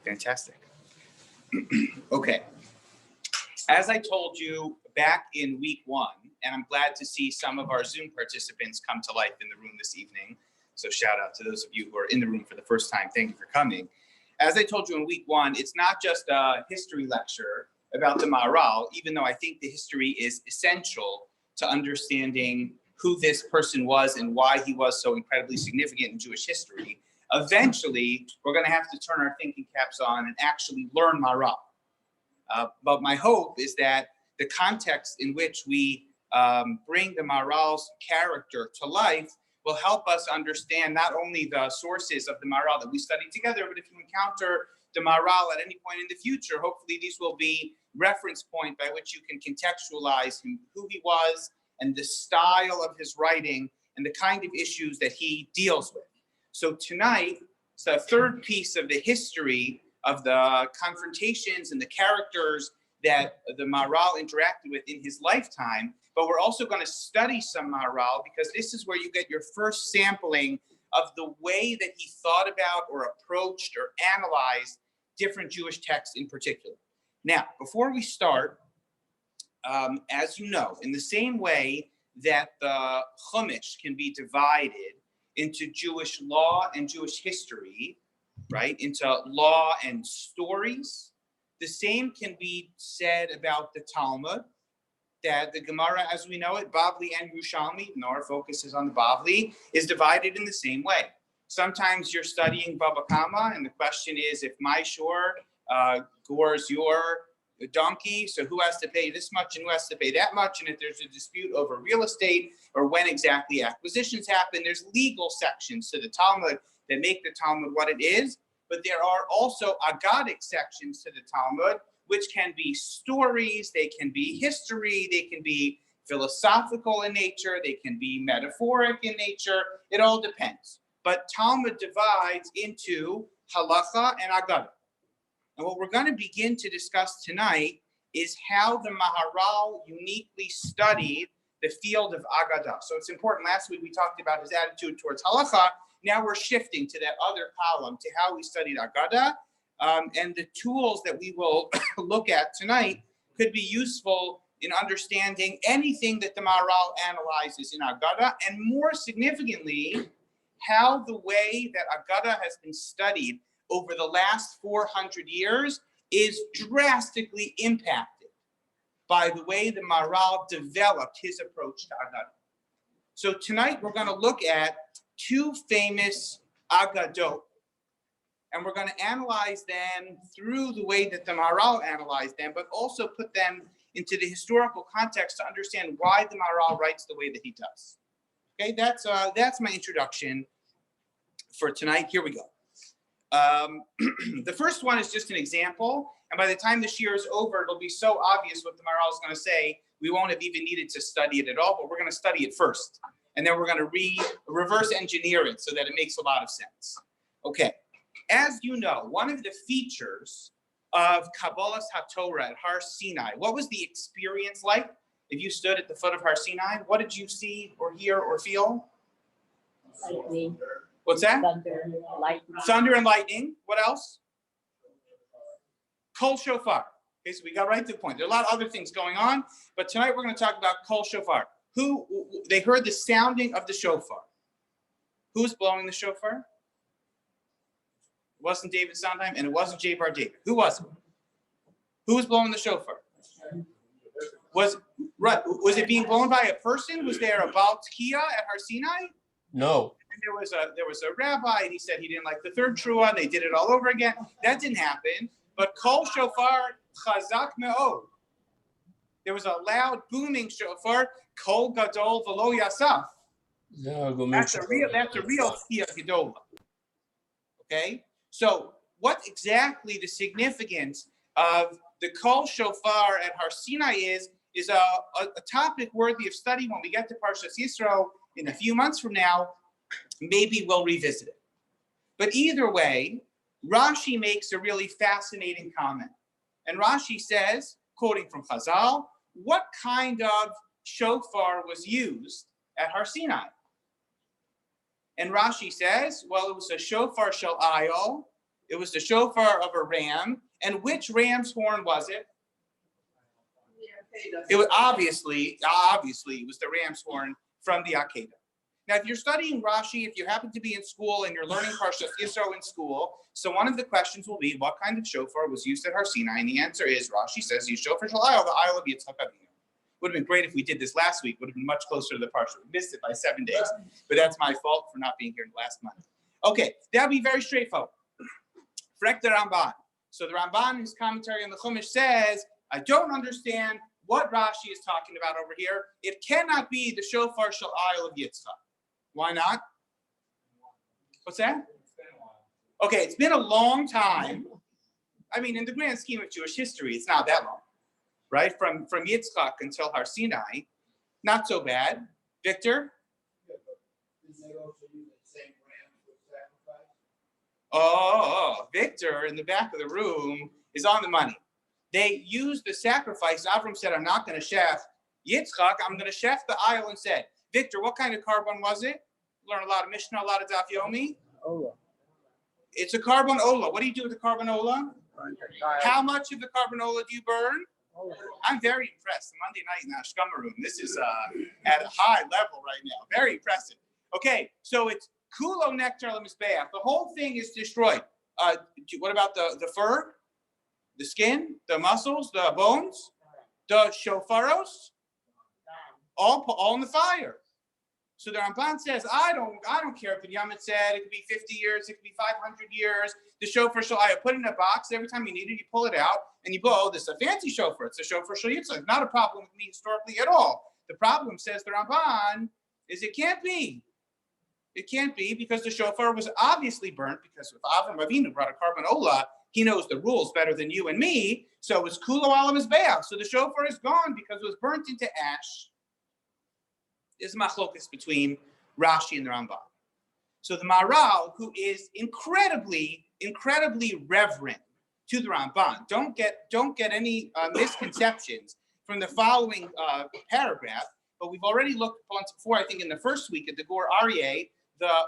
Fantastic. Okay. As I told you back in week 1, and I'm glad to see some of our Zoom participants come to life in the room this evening. So shout out to those of you who are in the room for the first time. Thank you for coming. As I told you in week 1, it's not just a history lecture about the Maharal, even though I think the history is essential to understanding who this person was and why he was so incredibly significant in Jewish history. Eventually, we're going to have to turn our thinking caps on and actually learn Maharal. But my hope is that the context in which we bring the Maharal's character to life will help us understand not only the sources of the Maharal that we studied together, but if you encounter the Maharal at any point in the future, hopefully these will be reference point by which you can contextualize who he was and the style of his writing and the kind of issues that he deals with. So tonight, it's the third piece of the history of the confrontations and the characters that the Maharal interacted with in his lifetime. But we're also going to study some Maharal because this is where you get your first sampling of the way that he thought about or approached or analyzed different Jewish texts in particular. Now, before we start, as you know, in the same way that the Chumash can be divided into Jewish law and Jewish history, right, into law and stories, the same can be said about the Talmud, that the Gemara, as we know it, Bavli and Yerushalmi, and our focus is on the Bavli, is divided in the same way. Sometimes you're studying Baba Kama, and the question is, if my shore gores your donkey, so who has to pay this much and who has to pay that much? And if there's a dispute over real estate or when exactly acquisitions happen, there's legal sections to the Talmud that make the Talmud what it is. But there are also agadic sections to the Talmud, which can be stories, they can be history, they can be philosophical in nature, they can be metaphoric in nature. It all depends. But Talmud divides into halacha and agadah. And what we're going to begin to discuss tonight is how the Maharal uniquely studied the field of agadah. So it's important. Last week we talked about his attitude towards halacha. Now we're shifting to that other column, to how we studied agadah. And the tools that we will look at tonight could be useful in understanding anything that the Maharal analyzes in agadah, and more significantly, how the way that agadah has been studied over the last 400 years is drastically impacted by the way the Maharal developed his approach to agadah. So tonight we're going to look at 2 famous agadot, and we're going to analyze them through the way that the Maharal analyzed them, but also put them into the historical context to understand why the Maharal writes the way that he does. Okay, that's my introduction for tonight. Here we go. The first one is just an example, and by the time this year is over, it'll be so obvious what the Maharal is going to say, we won't have even needed to study it at all, but we're going to study it first. And then we're going to reverse engineer it so that it makes a lot of sense. Okay, as you know, one of the features of Kabbalas HaTorah at Har Sinai, what was the experience like if you stood at the foot of Har Sinai? What did you see or hear or feel? Lightning. What's that? Thunder and lightning. Thunder and lightning. What else? Kol Shofar. Okay, so we got right to the point. There are a lot of other things going on, but tonight we're going to talk about Kol Shofar. They heard the sounding of the shofar. Who's blowing the shofar? It wasn't David Sondheim, and it wasn't J. Bar David. Who was it? Who was blowing the shofar? Was it being blown by a person? Was there a Baal Tkiya at Har Sinai? No. And there was a rabbi, and he said he didn't like the third trua. They did it all over again. That didn't happen. But Kol Shofar Chazak Me'od. There was a loud booming shofar. Kol Gadol V'lo Yasaf. That's a real Tkiya Gedola. Okay. So what exactly the significance of the Kol Shofar at Har Sinai is a topic worthy of study when we get to Parshas Yisro in a few months from now. Maybe we'll revisit it. But either way, Rashi makes a really fascinating comment. And Rashi says, quoting from Chazal, what kind of shofar was used at Har Sinai? And Rashi says, well, it was a shofar shel ayol, It was the shofar of a ram. And which ram's horn was it? It was obviously, it was the ram's horn from the Akedah. Now, if you're studying Rashi, if you happen to be in school and you're learning Parshas Yisro in school, so one of the questions will be, what kind of shofar was used at Har Sinai? And the answer is, Rashi says, shofar shel Ayil, the Ayil of Yitzchak Avinu. Would have been great if we did this last week. Would have been much closer to the Parsha. We missed it by 7 days. But that's my fault for not being here last month. Okay, that'll be very straightforward. Frek the Ramban. So the Ramban, in his commentary on the Chumash, says, I don't understand what Rashi is talking about over here. It cannot be the shofar shel Ayil of Yitzchak. Why not? What's that? Okay, it's been a long time. I mean, in the grand scheme of Jewish history, it's not that long, right? From Yitzchak until Har Sinai, not so bad. Victor? Oh, Victor in the back of the room is on the money. They used the sacrifice. Avram said, I'm not going to chef Yitzchak. I'm going to chef the Ayil and said, Victor, what kind of carbon was it? Learn a lot of Mishnah, a lot of Daf Yomi. Ola. It's a carbon ola. What do you do with the carbon ola? How much of the carbon ola do you burn? I'm very impressed. Monday night in the Ashkama room. This is at a high level right now. Very impressive. Okay, so it's kulo nectar lemizbeach. The whole thing is destroyed. What about the fur, the skin, the muscles, the bones, the shofaros? All in the fire. So the Ramban says, I don't care if the Yamet said it could be 50 years, it could be 500 years. The shofar shel Ayil, put it in a box. Every time you need it, you pull it out and you go, oh, this is a fancy shofar. It's a shofar shel Yitzchak. Not a problem with me historically at all. The problem, says the Ramban, is it can't be. It can't be because the shofar was obviously burnt, because if Avram Avinu brought a carbon ola, he knows the rules better than you and me. So it was kulo al mizbeach. So the shofar is gone because it was burnt into ash. Is machlokas between Rashi and the Rambam. So the Maharal, who is incredibly reverent to the Ramban, don't get any misconceptions from the following paragraph. But we've already looked once before, I think in the first week at the Gur Aryeh, the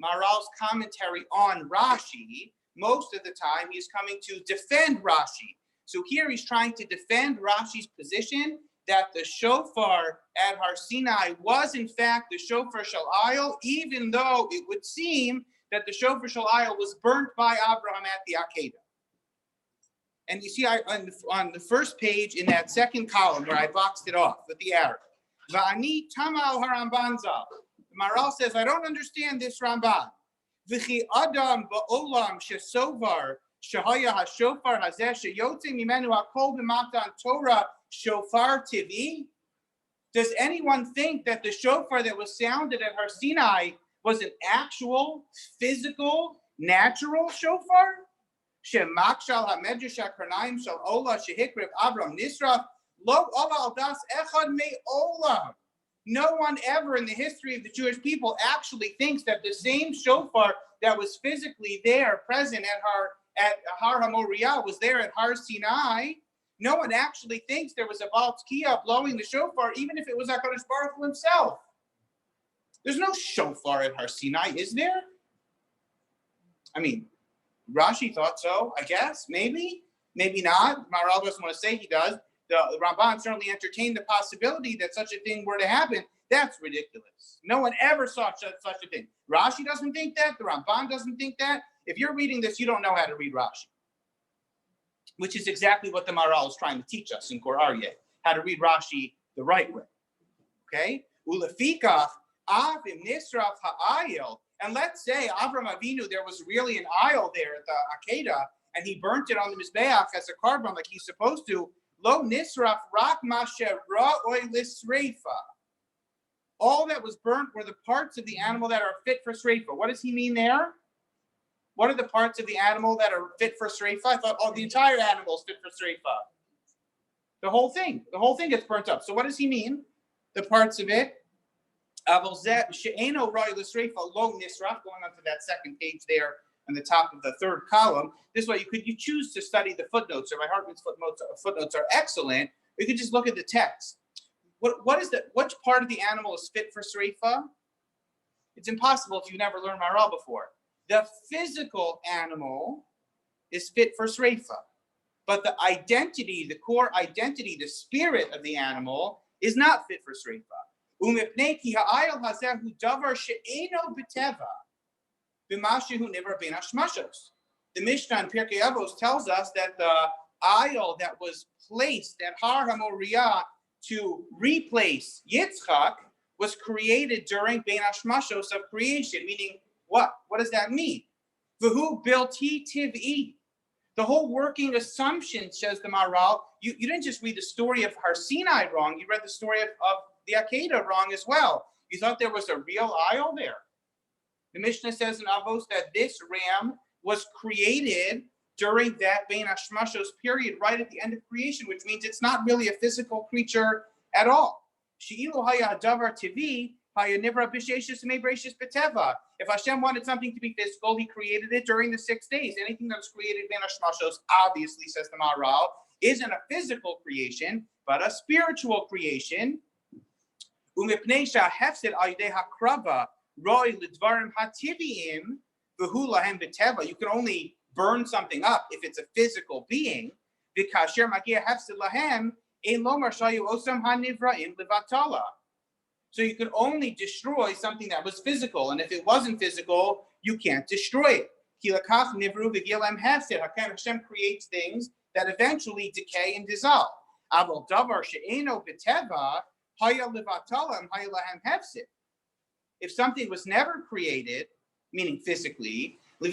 Maharal's commentary on Rashi. Most of the time, he's coming to defend Rashi. So here he's trying to defend Rashi's position that the shofar at Har Sinai was in fact the shofar shel Ayil, even though it would seem that the shofar shel Ayil was burnt by Abraham at the Akedah. And you see on the first page in that second column where I boxed it off with the arrow, Va'ani tamal haRamban zal. The Maharal says, I don't understand this Ramban. V'chi adam ba'olam shesovar shehaya hashofar hazeh sheyotze mimenu hakol b'matan Torah shofar tivi. Does anyone think that the shofar that was sounded at Har Sinai was an actual, physical, natural shofar? Shemak shal hamedrash hakarnaim shal ola shehikriv Avram nisraf lo ola al das echad me ola. No one ever in the history of the Jewish people actually thinks that the same shofar that was physically there, present at Har HaMoriah, was there at Har Sinai. No one actually thinks there was a Baal Tzkiya blowing the shofar, even if it was HaKadosh Baruch Hu himself. There's no shofar at Har Sinai, is there? I mean, Rashi thought so, I guess. Maybe not. Maharal doesn't want to say he does. The Ramban certainly entertained the possibility that such a thing were to happen. That's ridiculous. No one ever saw such a thing. Rashi doesn't think that. The Ramban doesn't think that. If you're reading this, you don't know how to read Rashi, which is exactly what the Maharal is trying to teach us in Gur Aryeh, how to read Rashi the right way. Okay? Ulefikach avim nisraf ha'ayil. And let's say Avram Avinu, there was really an ayil there at the Akedah, and he burnt it on the Mizbeach as a carbon like he's supposed to. Lo nisraf rak masher ra'oi lisreifa. All that was burnt were the parts of the animal that are fit for sreifa. What does he mean there? What are the parts of the animal that are fit for sreifa? I thought, the entire animal is fit for sreifa. The whole thing gets burnt up. So what does he mean? The parts of it. Going on to that second page there on the top of the third column. This way you choose to study the footnotes. Rabbi Hartman's footnotes are excellent. You could just look at the text. Which part of the animal is fit for sreifa? It's impossible if you've never learned Maharal before. The physical animal is fit for sreifa. But the identity, the core identity, the spirit of the animal is not fit for sreifa. Umipnei ki ha'ayil hazehu davar she'eno b'teva b'mashehu nivra ben hashmashos. The Mishnah in Pirkei Avos tells us that the aisle that was placed at Har HaMoriah to replace Yitzchak was created during Ben Hashmashos of creation, meaning what? What does that mean? V'hu bilti tiv'i. The whole working assumption, says the Maharal, you didn't just read the story of Har Sinai wrong, you read the story of the Akedah wrong as well. You thought there was a real aisle there. The Mishnah says in Avos that this ram was created during that Ben Hashmashos period, right at the end of creation, which means it's not really a physical creature at all. She'ilu haya davar tivi, haya nivra b'sheishis me'breishis b'teva. If Hashem wanted something to be physical, he created it during the 6 days. Anything that was created Ben Hashmashos, obviously, says the Maharal, isn't a physical creation, but a spiritual creation. Umipnei sha'hefsid al yedei hakrava roi lidvarim hativiyim v'hu lahem b'teva. You can only burn something up if it's a physical being. V'kasher magia hefsid lahem ein lomar shayu osam hanivraim levatala. So you can only destroy something that was physical, and if it wasn't physical, you can't destroy it. Kilakach nivru v'gilem hefsid. Hashem creates things that eventually decay and dissolve. Aval davar she'eno b'teva haya levatala and haya lahem hefsid. If something was never created, meaning physically, so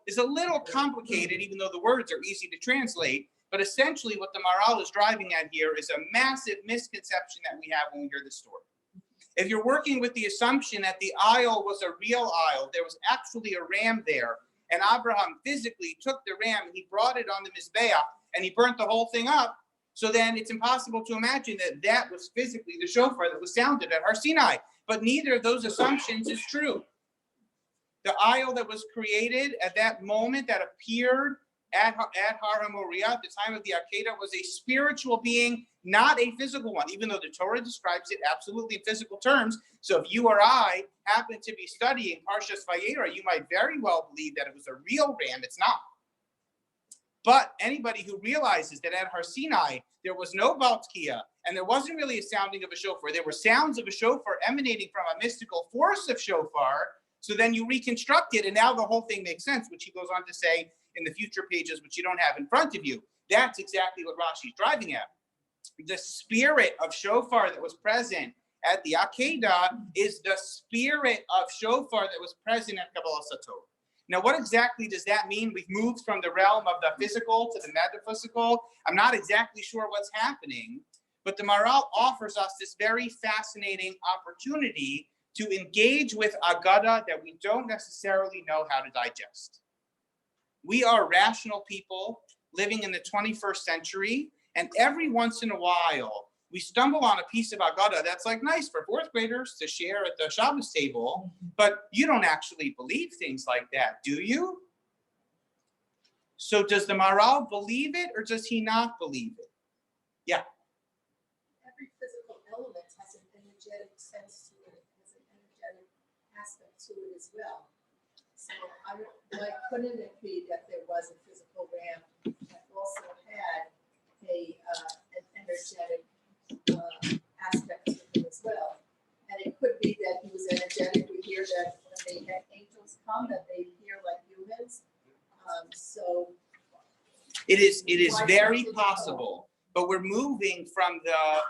it's a little complicated, even though the words are easy to translate. But essentially what the Maharal is driving at here is a massive misconception that we have when we hear this story. If you're working with the assumption that the aisle was a real aisle, there was actually a ram there, and Abraham physically took the ram and he brought it on the Mizbeach and he burnt the whole thing up, so then it's impossible to imagine that that was physically the shofar that was sounded at Har Sinai. But neither of those assumptions is true. The aisle that was created at that moment, that appeared at Har HaMoriah at the time of the Akedah, was a spiritual being, not a physical one, even though the Torah describes it absolutely in physical terms. So if you or I happen to be studying Parshas Vayera, you might very well believe that it was a real ram. It's not. But anybody who realizes that at Har Sinai there was no Baltkiah and there wasn't really a sounding of a shofar, there were sounds of a shofar emanating from a mystical force of shofar, so then you reconstruct it and now the whole thing makes sense, which he goes on to say in the future pages, which you don't have in front of you. That's exactly what Rashi's driving at. The spirit of shofar that was present at the Akedah is the spirit of shofar that was present at Kabbalah Sator. Now, what exactly does that mean? We've moved from the realm of the physical to the metaphysical. I'm not exactly sure what's happening, but the Maharal offers us this very fascinating opportunity to engage with Agada that we don't necessarily know how to digest. We are rational people living in the 21st century, and every once in a while, we stumble on a piece of Agada that's like nice for fourth graders to share at the Shabbos table, but you don't actually believe things like that, do you? So does the Maharal believe it or does he not believe it? Yeah. Every physical element has an energetic sense to it, has an energetic aspect to it as well. So why couldn't it be that there was a physical ram that also had an energetic aspect to it as well? And it could be that he was energetic. We hear that when they had angels come, that they hear like humans. So it is very possible, but we're moving from the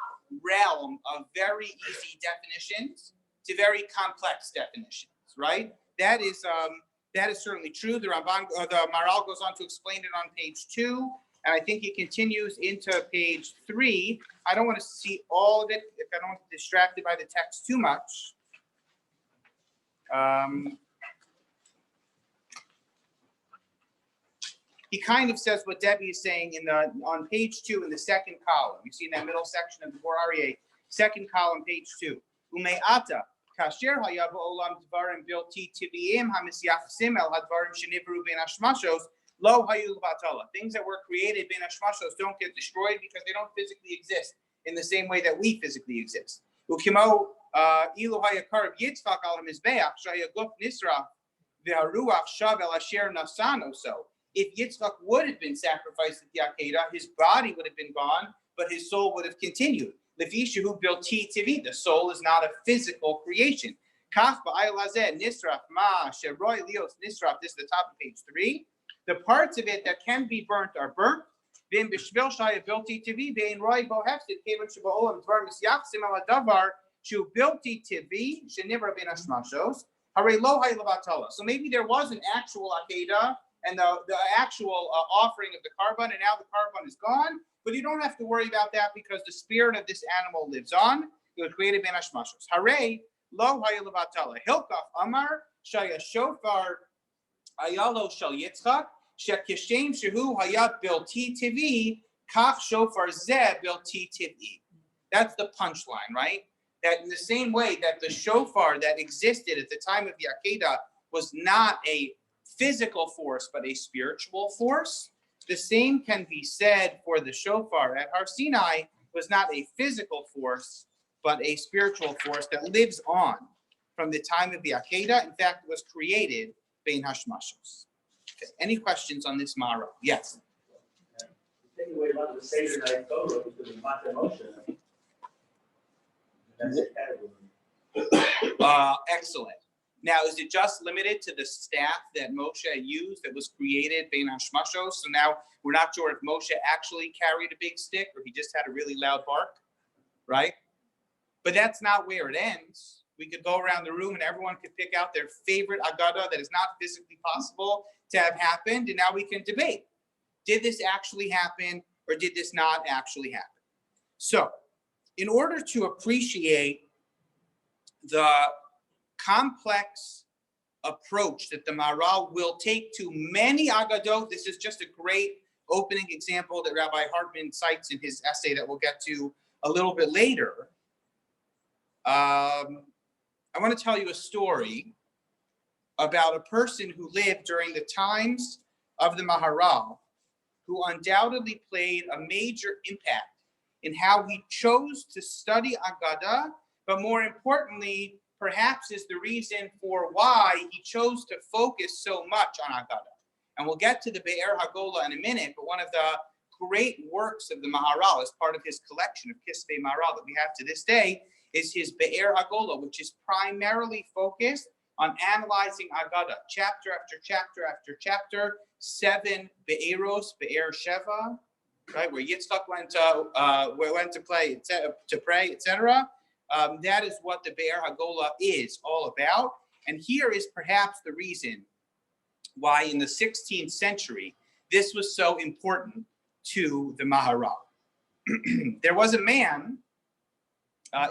realm of very easy definitions to very complex definitions, right? That is certainly true. The Maharal goes on to explain it on page 2. And I think he continues into page 3. I don't want to see all of it if I don't get distracted by the text too much. He kind of says what Debbie is saying on page 2 in the second column. You see in that middle section of the Bor Aryeh, second column, page 2. Ume'ata kasher haya ba'olam dvarim bilti tiviyim hamisyachsim el hadvarim shenivru ben hashmashos. Lo hayu levatala. Things that were created ben hashmashos don't get destroyed because they don't physically exist in the same way that we physically exist. Ukimo ilu hayakarav yitzchak al hamizbeach shaya guf nisra V'haruach shav el asher nasano. So if Yitzchak would have been sacrificed at the Akedah, his body would have been gone, but his soul would have continued. Levishahu bilti tivi. The soul is not a physical creation. Kach ba'ayil hazeh nisraf ma sheroi lios nisraf. This is the top of page 3. The parts of it that can be burnt are burnt. V'im b'shvil shaya bilti tivi v'in roi bo hefsid kevan sheba'olam dvar misyachsim ala davar shu bilti tivi shenivra ben hashmashos harei lo haylavatala. So maybe there was an actual Akedah and the actual offering of the carbon, and now the carbon is gone. But you don't have to worry about that because the spirit of this animal lives on. It was created ben hashmashos. Harei lo haylavatala. Hilkach amar shaya shofar ayalo shel Yitzchak. Shekishem shehu hayat bilti tivi kach shofar zeh bilti tivi. That's the punchline, right? That in the same way that the shofar that existed at the time of the Akedah was not a physical force but a spiritual force, the same can be said for the shofar at Har Sinai was not a physical force but a spiritual force that lives on from the time of the Akedah. In fact, it was created bein hashmashos. Okay. Any questions on this Maharal? Yes. Take away about the Seder night photo to the Mata Moshe. That's a category. Excellent. Now, is it just limited to the staff that Moshe used that was created bein hashmashos? So now we're not sure if Moshe actually carried a big stick or he just had a really loud bark, right? But that's not where it ends. We could go around the room and everyone could pick out their favorite Agadah that is not physically possible to have happened, and now we can debate. Did this actually happen or did this not actually happen? So, in order to appreciate the complex approach that the Maharal will take to many Agadot, this is just a great opening example that Rabbi Hartman cites in his essay that we'll get to a little bit later. I want to tell you a story about a person who lived during the times of the Maharal, who undoubtedly played a major impact in how he chose to study Agadah, but more importantly, perhaps is the reason for why he chose to focus so much on Agadah. And we'll get to the Be'er Hagolah in a minute, but one of the great works of the Maharal as part of his collection of Kisvei Maharal that we have to this day is his Be'er Hagolah, which is primarily focused on analyzing Agadah, chapter after chapter after chapter, 7 Be'eros, Be'er Sheva, right, where Yitzchak went to pray, etc. That is what the Be'er Hagolah is all about. And here is perhaps the reason why in the 16th century, this was so important to the Maharal. There was a man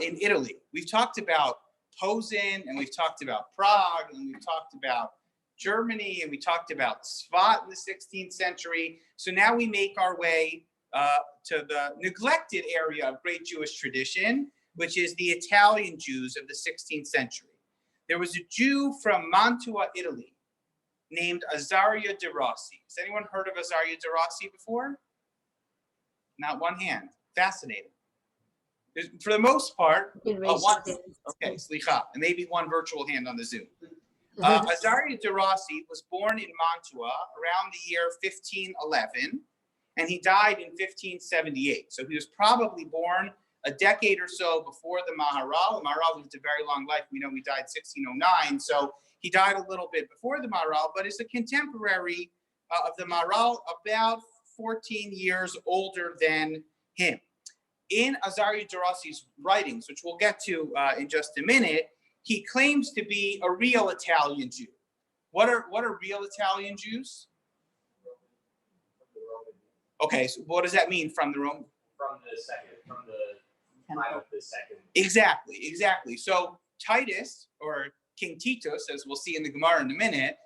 in Italy. We've talked about Posen, and we've talked about Prague, and we've talked about Germany, and we talked about Svat in the 16th century. So now we make our way to the neglected area of great Jewish tradition, which is the Italian Jews of the 16th century. There was a Jew from Mantua, Italy, named Azaria De Rossi. Has anyone heard of Azaria De Rossi before? Not one hand. Fascinating. For the most part, okay, slicha, and maybe one virtual hand on the Zoom. Azaria De Rossi was born in Mantua around the year 1511, and he died in 1578. So he was probably born a decade or so before the Maharal. The Maharal lived a very long life. We know he died 1609, so he died a little bit before the Maharal, but is a contemporary of the Maharal, about 14 years older than him. In Azaria De Rossi's writings, which we'll get to in just a minute, he claims to be a real Italian Jew. What are real Italian Jews? Okay, so what does that mean from the Rome? From the time of the second. Exactly. So Titus, or King Titus, as we'll see in the Gemara in a minute,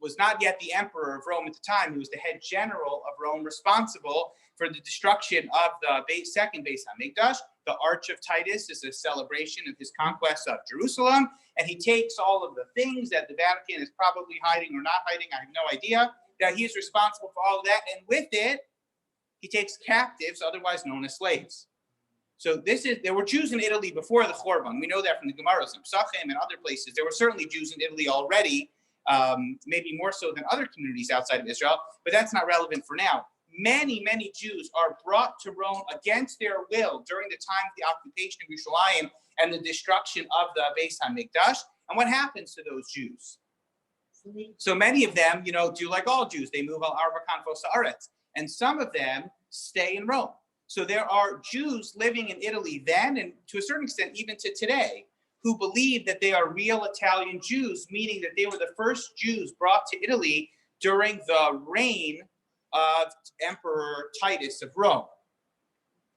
was not yet the emperor of Rome at the time. He was the head general of Rome, responsible for the destruction of the second Beis Hamikdash. The Arch of Titus is a celebration of his conquest of Jerusalem, and he takes all of the things that the Vatican is probably hiding or not hiding, I have no idea, that he is responsible for all of that, and with it, he takes captives, otherwise known as slaves. So there were Jews in Italy before the Churban. We know that from the Gemaras in Pesachim and other places. There were certainly Jews in Italy already, maybe more so than other communities outside of Israel, but that's not relevant for now. Many, many Jews are brought to Rome against their will during the time of the occupation of Yerushalayim and the destruction of the Beis HaMikdash. And what happens to those Jews? So many of them, do like all Jews. They move al-arba kanfos haaretz. And some of them stay in Rome. So there are Jews living in Italy then, and to a certain extent, even to today, who believe that they are real Italian Jews, meaning that they were the first Jews brought to Italy during the reign of Emperor Titus of Rome.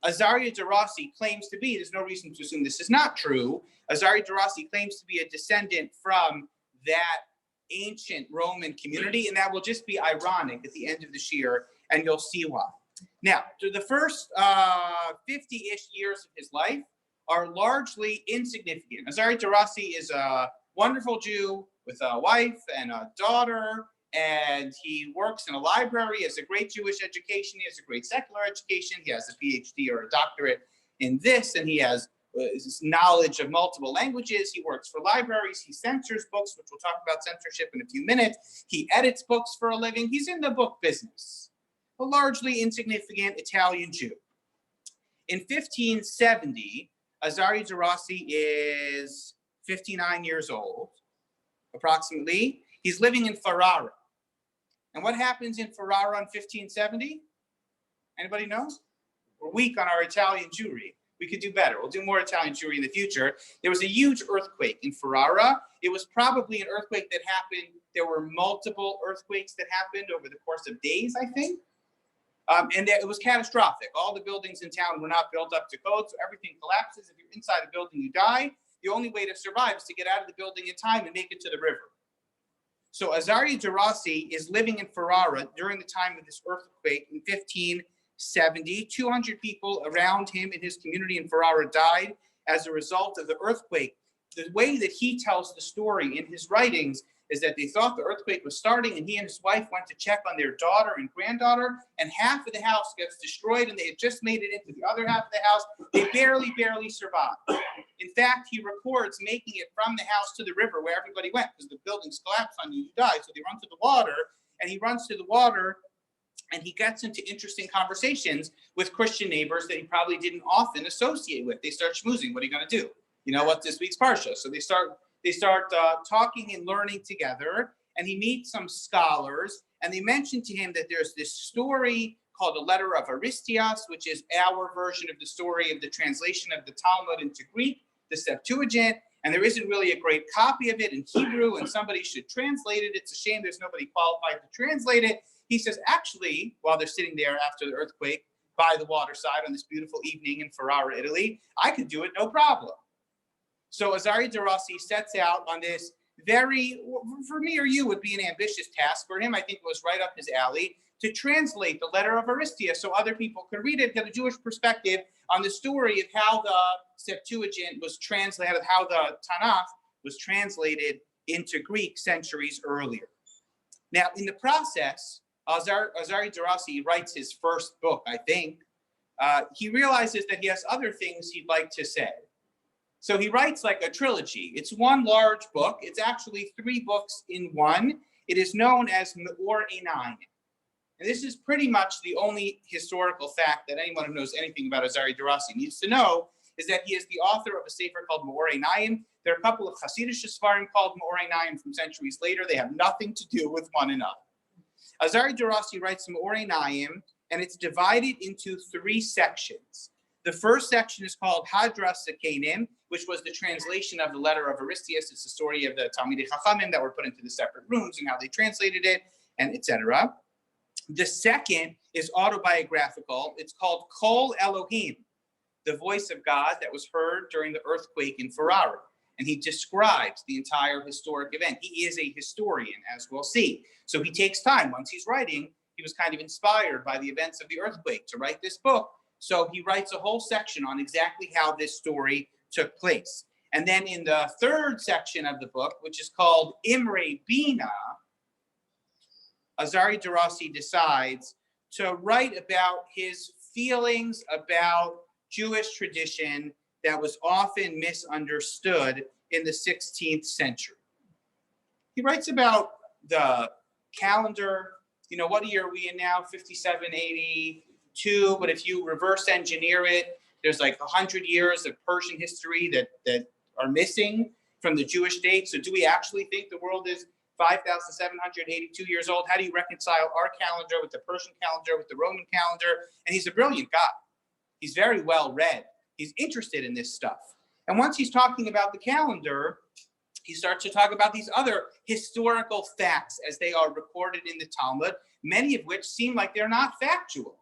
Azaria De Rossi claims to be, there's no reason to assume this is not true, Azaria De Rossi claims to be a descendant from that ancient Roman community, and that will just be ironic at the end of this year, and you'll see why. Now, the first 50-ish years of his life are largely insignificant. Azaria De Rossi is a wonderful Jew with a wife and a daughter, and he works in a library. He has a great Jewish education. He has a great secular education. He has a PhD or a doctorate in this, and he has knowledge of multiple languages. He works for libraries. He censors books, which we'll talk about censorship in a few minutes. He edits books for a living. He's in the book business. A largely insignificant Italian Jew. In 1570, Azaria De Rossi is 59 years old, approximately. He's living in Ferrara. And what happens in Ferrara in 1570? Anybody know? We're weak on our Italian Jewry. We could do better. We'll do more Italian Jewry in the future. There was a huge earthquake in Ferrara. It was probably an earthquake that happened. There were multiple earthquakes that happened over the course of days, I think. And it was catastrophic. All the buildings in town were not built up to code, so everything collapses. If you're inside a building, you die. The only way to survive is to get out of the building in time and make it to the river. So Azaria De Rossi is living in Ferrara during the time of this earthquake in 1570. 200 people around him in his community in Ferrara died as a result of the earthquake. The way that he tells the story in his writings is that they thought the earthquake was starting, and he and his wife went to check on their daughter and granddaughter, and half of the house gets destroyed, and they had just made it into the other half of the house. They barely survived. In fact, he records making it from the house to the river where everybody went, because the buildings collapse on you, you die. So they run to the water, and he runs to the water, and he gets into interesting conversations with Christian neighbors that he probably didn't often associate with. They start schmoozing. What are you going to do? You know, what's this week's parsha? So they start talking and learning together, and he meets some scholars, and they mention to him that there's this story called the Letter of Aristias, which is our version of the story of the translation of the Talmud into Greek, the Septuagint, and there isn't really a great copy of it in Hebrew, and somebody should translate it. It's a shame there's nobody qualified to translate it. He says, actually, while they're sitting there after the earthquake by the waterside on this beautiful evening in Ferrara, Italy, I could do it no problem. So Azaria De Rossi sets out on this very, for me or you, would be an ambitious task. For him, I think it was right up his alley to translate the Letter of Aristias so other people could read it, get a Jewish perspective on the story of how the Septuagint was translated, how the Tanakh was translated into Greek centuries earlier. Now, in the process, Azaria De Rossi writes his first book, I think. He realizes that he has other things he'd like to say. So he writes like a trilogy. It's one large book. It's actually 3 books in one. It is known as Me'or Einayim. And this is pretty much the only historical fact that anyone who knows anything about Azaria De Rossi needs to know, is that he is the author of a sefer called Me'or Einayim. There are a couple of Hasidic Sfarim called Me'or Einayim from centuries later. They have nothing to do with one another. Azaria De Rossi writes Me'or Einayim, and it's divided into 3 sections. The first section is called Hadras Sekenim, which was the translation of the Letter of Aristias. It's the story of the Talmidei Chachamim that were put into the separate rooms and how they translated it, and etc. The second is autobiographical. It's called Kol Elohim, the voice of God that was heard during the earthquake in Ferrara. And he describes the entire historic event. He is a historian, as we'll see. So he takes time. Once he's writing, he was kind of inspired by the events of the earthquake to write this book. So he writes a whole section on exactly how this story took place. And then in the third section of the book, which is called Imre Bina, Azaria De Rossi decides to write about his feelings about Jewish tradition that was often misunderstood in the 16th century. He writes about the calendar. You know, what year are we in now? 5782. But if you reverse engineer it, there's like 100 years of Persian history that are missing from the Jewish date. So do we actually think the world is 5,782 years old? How do you reconcile our calendar with the Persian calendar, with the Roman calendar? And he's a brilliant guy. He's very well read. He's interested in this stuff. And once he's talking about the calendar, he starts to talk about these other historical facts as they are recorded in the Talmud, many of which seem like they're not factual.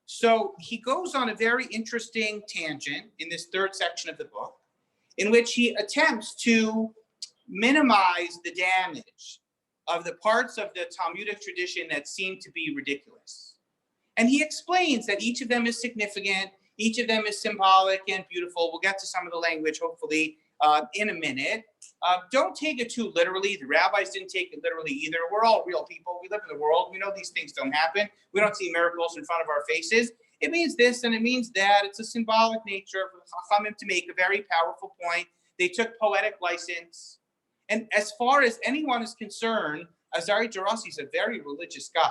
So he goes on a very interesting tangent in this third section of the book, in which he attempts to minimize the damage of the parts of the Talmudic tradition that seem to be ridiculous. And he explains that each of them is significant, each of them is symbolic and beautiful. We'll get to some of the language, hopefully, in a minute. Don't take it too literally. The rabbis didn't take it literally either. We're all real people. We live in the world. We know these things don't happen. We don't see miracles in front of our faces. It means this and it means that. It's a symbolic nature for the Chachamim to make a very powerful point. They took poetic license. And as far as anyone is concerned, Azaria De Rossi is a very religious guy.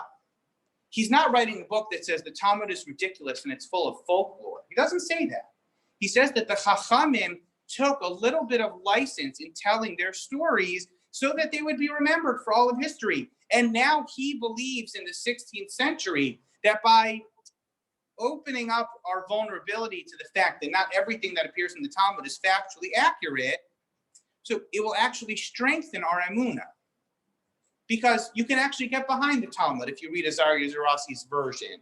He's not writing a book that says the Talmud is ridiculous and it's full of folklore. He doesn't say that. He says that the Chachamim took a little bit of license in telling their stories so that they would be remembered for all of history. And now he believes in the 16th century that by opening up our vulnerability to the fact that not everything that appears in the Talmud is factually accurate, so it will actually strengthen our emunah. Because you can actually get behind the Talmud if you read Azaria De Rossi's version.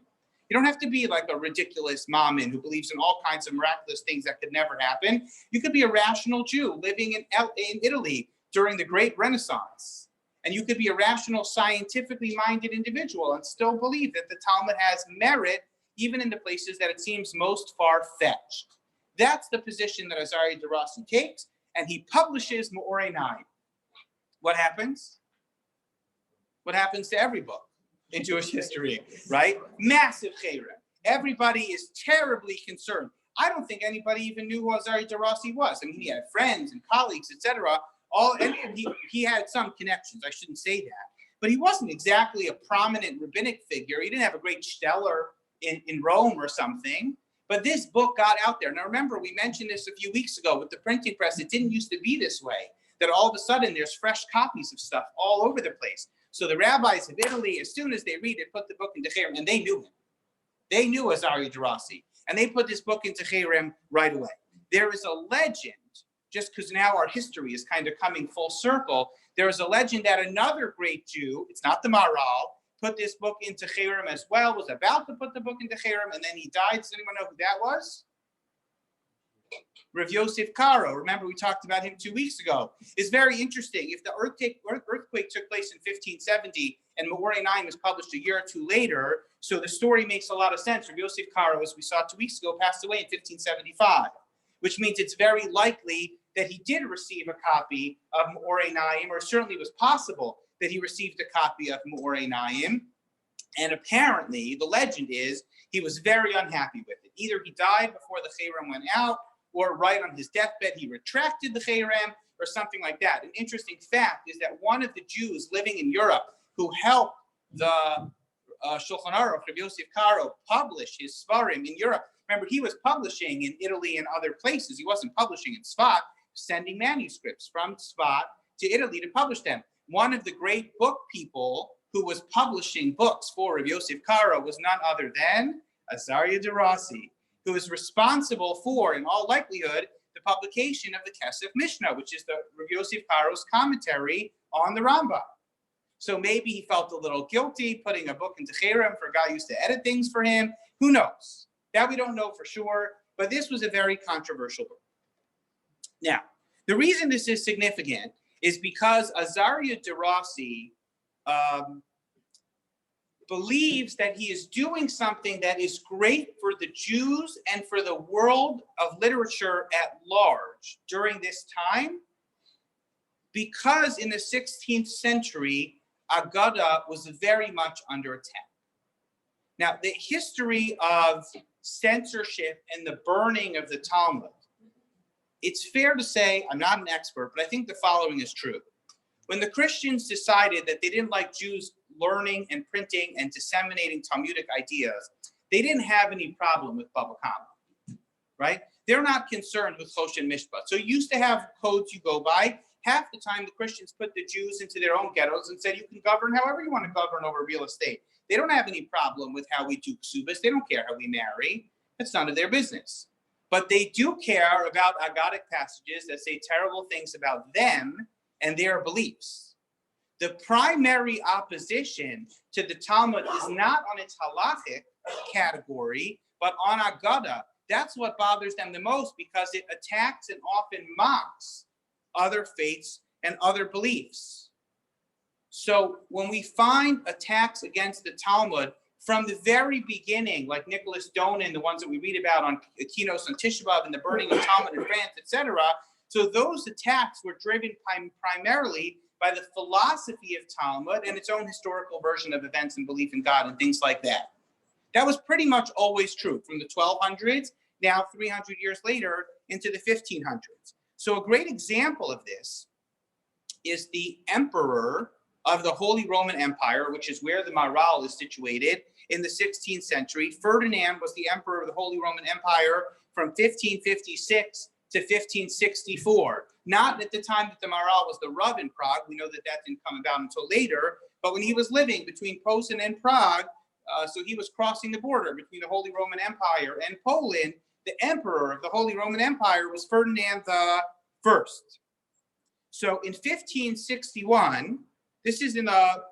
You don't have to be like a ridiculous mammon who believes in all kinds of miraculous things that could never happen. You could be a rational Jew living in Italy during the Great Renaissance. And you could be a rational, scientifically minded individual and still believe that the Talmud has merit, even in the places that it seems most far-fetched. That's the position that Azaria De Rossi takes, and he publishes Me'orei Naim. What happens? What happens to every book in Jewish history, right? Massive chayrim. Everybody is terribly concerned. I don't think anybody even knew who Azaria De Rossi was. I mean, he had friends and colleagues, etc. He had some connections. I shouldn't say that, but he wasn't exactly a prominent rabbinic figure. He didn't have a great stellar in Rome or something. But this book got out there. Now, remember, we mentioned this a few weeks ago with the printing press. It didn't used to be this way. That all of a sudden there's fresh copies of stuff all over the place. So the rabbis of Italy, as soon as they read it, put the book into chayrim, and they knew him. They knew Azaria De Rossi, and they put this book into chayrim right away. There is a legend, just because now our history is kind of coming full circle, there is a legend that another great Jew, it's not the Maharal, put this book into chayrim as well, was about to put the book into chayrim, and then he died. Does anyone know who that was? Rav Yosef Karo, remember we talked about him 2 weeks ago. It's very interesting. If the earthquake took place in 1570 and Me'orei Naim was published a year or two later, so the story makes a lot of sense. Rav Yosef Karo, as we saw 2 weeks ago, passed away in 1575, which means it's very likely that he did receive a copy of Me'orei Naim, or certainly was possible that he received a copy of Me'orei Naim. And apparently, the legend is, he was very unhappy with it. Either he died before the chayrim went out, or right on his deathbed, he retracted the chayrim, or something like that. An interesting fact is that one of the Jews living in Europe who helped the Shulchan Aruch, Rabbi Yosef Karo, publish his Svarim in Europe. Remember, he was publishing in Italy and other places. He wasn't publishing in Tzfat, sending manuscripts from Tzfat to Italy to publish them. One of the great book people who was publishing books for Rabbi Yosef Karo was none other than Azaria De Rossi, who is responsible for, in all likelihood, the publication of the Kesef Mishnah, which is the Rav Yosef Karo's commentary on the Rambam. So maybe he felt a little guilty putting a book into chayrim for a guy who used to edit things for him. Who knows? That we don't know for sure, but this was a very controversial book. Now, the reason this is significant is because Azaria De Rossi believes that he is doing something that is great for the Jews and for the world of literature at large during this time, because in the 16th century, Agada was very much under attack. Now, the history of censorship and the burning of the Talmud, it's fair to say, I'm not an expert, but I think the following is true. When the Christians decided that they didn't like Jews learning and printing and disseminating Talmudic ideas, they didn't have any problem with Bava Kama, right? They're not concerned with Choshen Mishpat. So you used to have codes you go by. Half the time, the Christians put the Jews into their own ghettos and said, you can govern however you want to govern over real estate. They don't have any problem with how we do ksubas. They don't care how we marry. It's none of their business. But they do care about Aggadic passages that say terrible things about them and their beliefs. The primary opposition to the Talmud is not on its halachic category, but on Aggadah. That's what bothers them the most, because it attacks and often mocks other faiths and other beliefs. So when we find attacks against the Talmud from the very beginning, like Nicholas Donin, the ones that we read about on Kinos on Tisha B'Av and the burning of Talmud in France, etc., so those attacks were driven primarily by the philosophy of Talmud and its own historical version of events and belief in God and things like that. That was pretty much always true from the 1200s, now 300 years later, into the 1500s. So a great example of this is the emperor of the Holy Roman Empire, which is where the Maharal is situated in the 16th century. Ferdinand was the emperor of the Holy Roman Empire from 1556 to 1564. Not at the time that the Maharal was the Rav in Prague. We know that that didn't come about until later, but when he was living between Posen and Prague, so he was crossing the border between the Holy Roman Empire and Poland, the emperor of the Holy Roman Empire was Ferdinand I. So in 1561, this is in the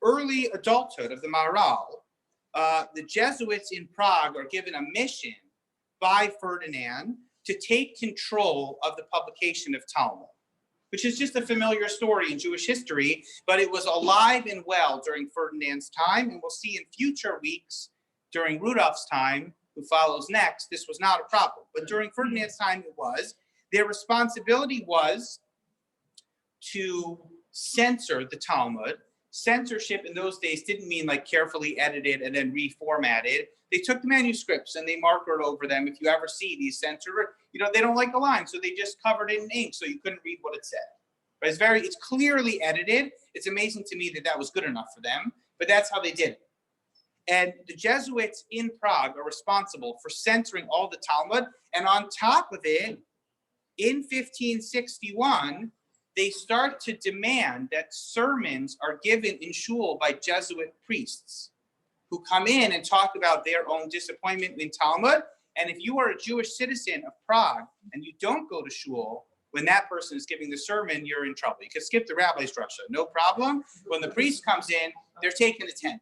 early adulthood of the Maharal, the Jesuits in Prague are given a mission by Ferdinand to take control of the publication of Talmud, which is just a familiar story in Jewish history, but it was alive and well during Ferdinand's time, and we'll see in future weeks during Rudolph's time, who follows next, this was not a problem. But during Ferdinand's time, it was. Their responsibility was to censor the Talmud. Censorship in those days didn't mean like carefully edited and then reformatted. They took the manuscripts and they markered over them. If you ever see these censored, they don't like a line, so they just covered it in ink so you couldn't read what it said. But it's clearly edited. It's amazing to me that that was good enough for them, but that's how they did it. And the Jesuits in Prague are responsible for censoring all the Talmud. And on top of it, in 1561, they start to demand that sermons are given in shul by Jesuit priests who come in and talk about their own disappointment in Talmud. And if you are a Jewish citizen of Prague and you don't go to shul, when that person is giving the sermon, you're in trouble. You can skip the rabbi's drasha, no problem. When the priest comes in, they're taking attendance.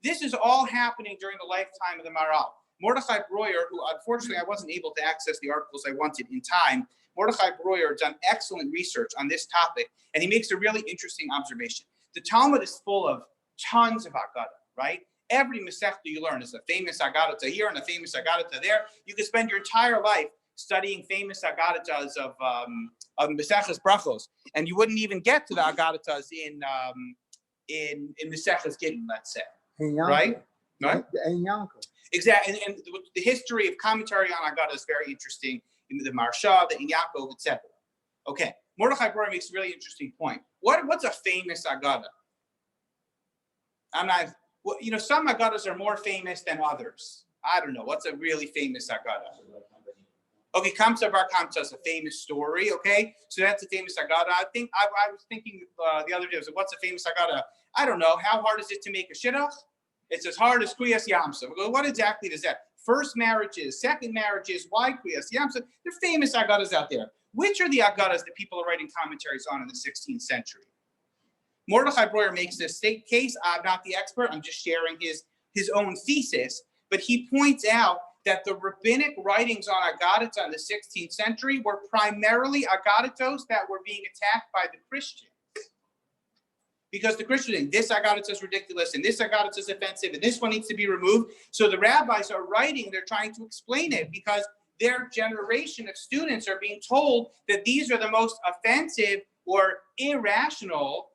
This is all happening during the lifetime of the Maharal. Mordechai Breuer, who unfortunately I wasn't able to access the articles I wanted in time, Mordechai Breuer done excellent research on this topic, and he makes a really interesting observation. The Talmud is full of tons of Aggadah, right? Every Masechta you learn is a famous Aggadah here and a famous Aggadah there. You could spend your entire life studying famous Aggadahs of Maseches Brachos, and you wouldn't even get to the Aggadahs in Maseches Gittin, let's say, right? Right? Exactly, and the history of commentary on Aggadah is very interesting. In the Marsha, the Yaakov, etc. Okay, Mordechai Breuer makes a really interesting point. What's a famous Aggadah? Some Aggadahs are more famous than others. I don't know. What's a really famous Aggadah? Okay, Kamsa Bar Kamsa is a famous story. Okay, so that's a famous Aggadah. I think I was thinking the other day, what's a famous Aggadah? I don't know. How hard is it to make a shidduch? It's as hard as Kriyas Yamsuf. What exactly does that? First marriages, second marriages, why Kriyas Yamsuf? They're famous Aggadahs out there. Which are the Aggadahs that people are writing commentaries on in the 16th century? Mordechai Breuer makes this case. I'm not the expert. I'm just sharing his own thesis. But he points out that the rabbinic writings on Aggadahs in the 16th century were primarily Aggadahs that were being attacked by the Christians. Because the Christians think this Aggadah is ridiculous and this Aggadah is offensive and this one needs to be removed. So the rabbis are writing, they're trying to explain it because their generation of students are being told that these are the most offensive or irrational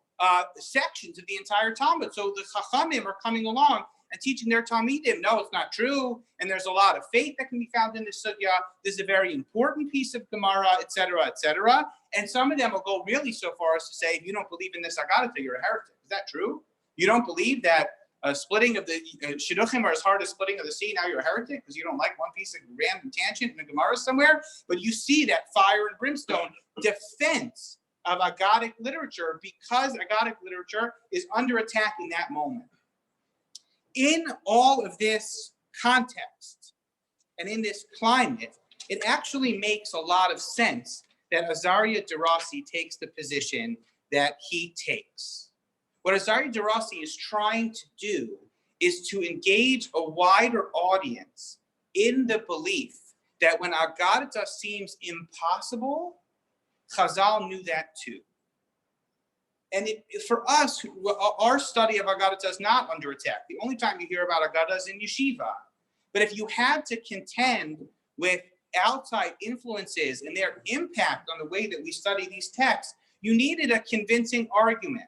sections of the entire Talmud. So the Chachamim are coming along and teaching their Talmidim, no, it's not true, and there's a lot of faith that can be found in this sugya. This is a very important piece of Gemara, etc., etc. And some of them will go really so far as to say, if you don't believe in this Agadata, you're a heretic. Is that true? You don't believe that splitting of the shidduchim are as hard as splitting of the sea, now you're a heretic because you don't like one piece of random tangent in a Gemara somewhere? But you see that fire and brimstone defense of Agadic literature because Agadic literature is under attack in that moment. In all of this context and in this climate, it actually makes a lot of sense that Azaria De Rossi takes the position that he takes. What Azaria De Rossi is trying to do is to engage a wider audience in the belief that when Agadata seems impossible, Chazal knew that too. And for us, our study of Agadata is not under attack. The only time you hear about Agadata is in yeshiva. But if you had to contend with outside influences and their impact on the way that we study these texts, you needed a convincing argument.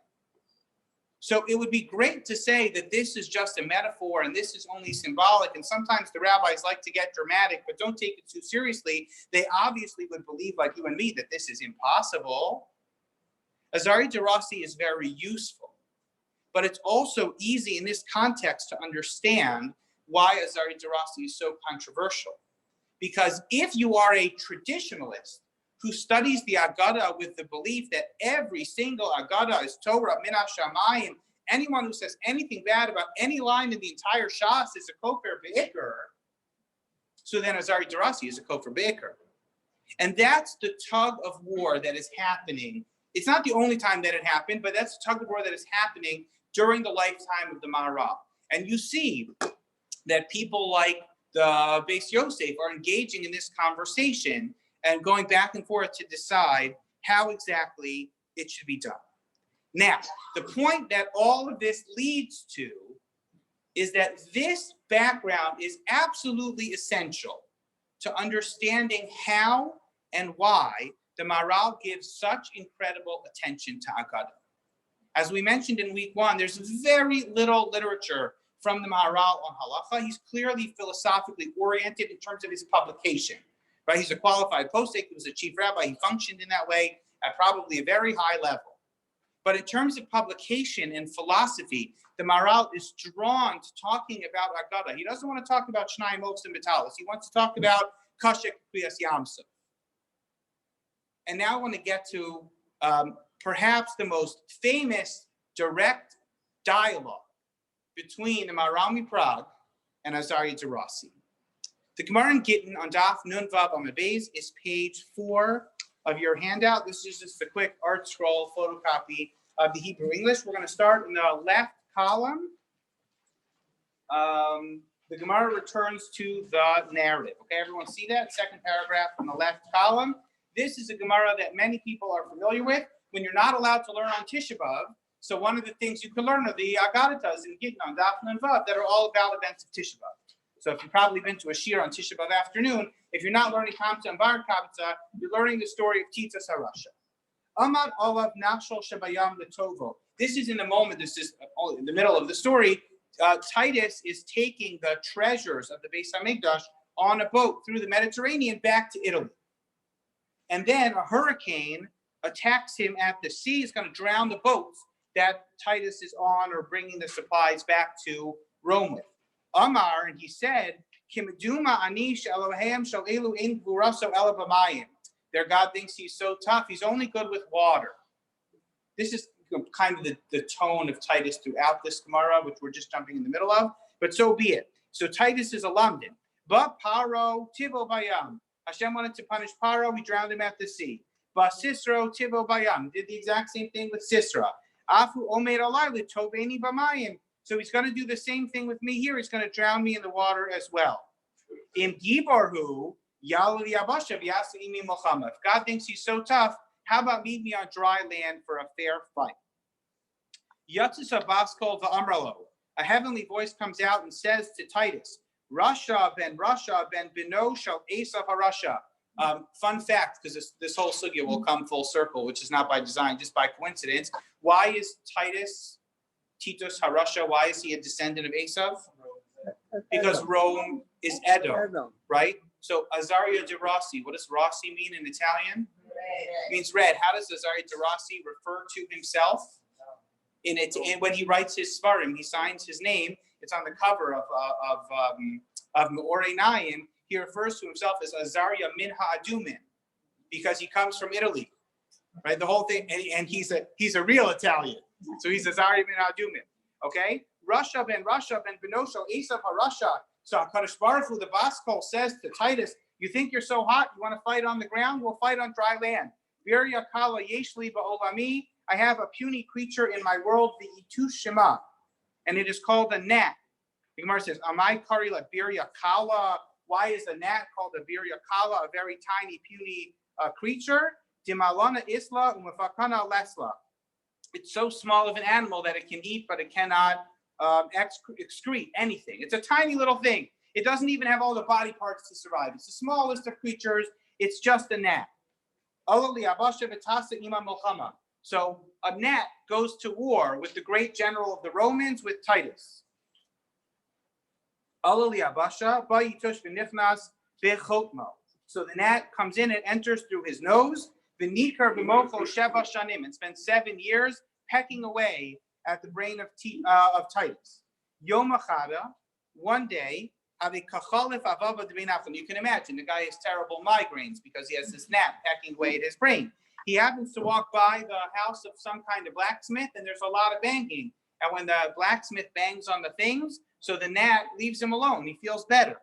So it would be great to say that this is just a metaphor and this is only symbolic. And sometimes the rabbis like to get dramatic, but don't take it too seriously. They obviously would believe, like you and me, that this is impossible. Azaria De Rossi is very useful, but it's also easy in this context to understand why Azaria De Rossi is so controversial. Because if you are a traditionalist who studies the Agada with the belief that every single Agada is Torah min hashamayim, anyone who says anything bad about any line in the entire Shas is a kofer be'ikr, so then Azaria De Rossi is a kofer be'ikr. And that's the tug of war that is happening. It's not the only time that it happened, but that's the tug of war that is happening during the lifetime of the Maharal. And you see that people like the Beis Yosef are engaging in this conversation and going back and forth to decide how exactly it should be done. Now, the point that all of this leads to is that this background is absolutely essential to understanding how and why the Maharal gives such incredible attention to Agada. As we mentioned in week one, there's very little literature from the Maharal on halacha. He's clearly philosophically oriented in terms of his publication. Right? He's a qualified posek. He was a chief rabbi. He functioned in that way at probably a very high level. But in terms of publication and philosophy, the Maharal is drawn to talking about Agada. He doesn't want to talk about Shnai Moks and Betalis. He wants to talk about Kashek Kriyas Yamsuf. And now I want to get to perhaps the most famous direct dialogue between the Maharal Prague and Azaria De Rossi. The Gemara in Gittin on Daf Nun Vav Amud Beis is page 4 of your handout. This is just a quick art scroll photocopy of the Hebrew English. We're going to start in the left column. The Gemara returns to the narrative. Okay, everyone see that? Second paragraph from the left column. This is a Gemara that many people are familiar with when you're not allowed to learn on Tisha B'Av. So one of the things you can learn are the Agadatas in Gittin on Daf Nun Vav that are all about events of Tisha B'Av. So if you've probably been to a shir on Tisha B'Av afternoon, if you're not learning Kamsa and Bar Kabtza, you're learning the story of Titas HaRasha. Amad Olav Nachshol Shabayam Letovo. This is in the moment, this is in the middle of the story. Titus is taking the treasures of the Beis HaMikdash on a boat through the Mediterranean back to Italy. And then a hurricane attacks him at the sea. It's going to drown the boats that Titus is on or bringing the supplies back to Rome with. Amar, and he said, Kimeduma anish Elohem shal elu in gvuraso ela b'mayim. Their God thinks he's so tough, he's only good with water. This is kind of the tone of Titus throughout this Gemara, which we're just jumping in the middle of, but so be it. So Titus is a lamdin. But Paro tivo bayam. Hashem wanted to punish Paro, we drowned him at the sea. But Sisro tivo bayam did the exact same thing with Sisra. Afu omer alai litoveni b'mayim. So he's going to do the same thing with me here. He's going to drown me in the water as well. In Gibarhu, Yalu Yabashav Yasimi Muhammad. If God thinks he's so tough, how about meet me on dry land for a fair fight? Yatzis Abaskol Va'amralo. A heavenly voice comes out and says to Titus, Rasha ben Bino shall Esav HaRasha. Fun fact, because this whole sugya will come full circle, which is not by design, just by coincidence. Why is Titus Titus HaRasha, why is he a descendant of Esav? because Rome is Edom, right? So Azaria De Rossi, what does Rossi mean in Italian? It means red. How does Azaria De Rossi refer to himself? And when he writes his Svarim, he signs his name. It's on the cover of Me'orei Naim. He refers to himself as Azaria Min Ha'adumin because he comes from Italy, right? The whole thing, and he's a real Italian, so he's Azaria Min Ha'adumin. Okay, Russia ben Benosho Esav HaRasha. So HaKadosh Baruch Hu, the Baskol, says to Titus, "You think you're so hot? You want to fight on the ground? We'll fight on dry land." Birya Kala Yeshli Ba'olami. I have a puny creature in my world, the Itu Shema, and it is called a gnat. The Gemara says, "Amai Kari la Birya Kala." Why is a gnat called a Birya Kala, a very tiny, puny creature? Dimalana Isla Umafakana Lesla. It's so small of an animal that it can eat, but it cannot excrete anything. It's a tiny little thing. It doesn't even have all the body parts to survive. It's the smallest of creatures. It's just a gnat. So a gnat goes to war with the great general of the Romans, with Titus. So the gnat comes in and enters through his nose, and spends 7 years pecking away at the brain of Titus. Yom Achada, one day, you can imagine the guy has terrible migraines because he has this gnat pecking away at his brain. He happens to walk by the house of some kind of blacksmith, and there's a lot of banging. And when the blacksmith bangs on the things, so the gnat leaves him alone. He feels better.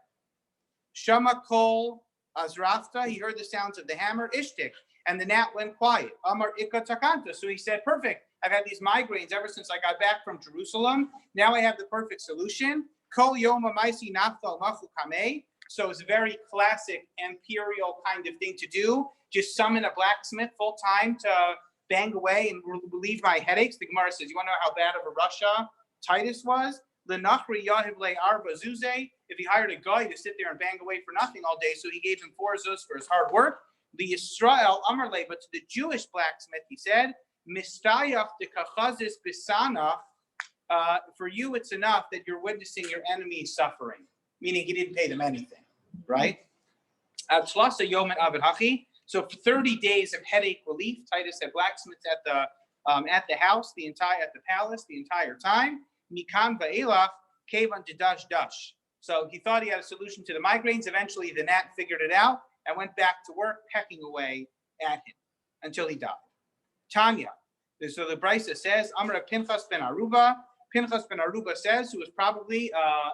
Shama kol azrafta, he heard the sounds of the hammer, ishtik, and the gnat went quiet. Amar ikka takanta, so he said, perfect. I've had these migraines ever since I got back from Jerusalem. Now I have the perfect solution. Kol yoma maisi naftal machu kameh. So it's a very classic imperial kind of thing to do. Just summon a blacksmith full time to bang away and relieve my headaches. The Gemara says, you want to know how bad of a Russia Titus was? Lenachri yahiv le arba zuze. If he hired a guy to sit there and bang away for nothing all day, so he gave him 4 zuz for his hard work. The Yisrael Amarle, but to the Jewish blacksmith, he said, Mistayach de kachazis bisanach. For you, it's enough that you're witnessing your enemy suffering, meaning he didn't pay them anything, right? So for 30 days of headache relief, Titus had blacksmiths at the house, at the palace, the entire time. Mikam va'elach kevan dash dash. So he thought he had a solution to the migraines. Eventually, the gnat figured it out and went back to work, pecking away at him until he died. Tanya. So the Brisa says, Amra Pinchas ben Aruba. Pinchas ben Aruba says, who was probably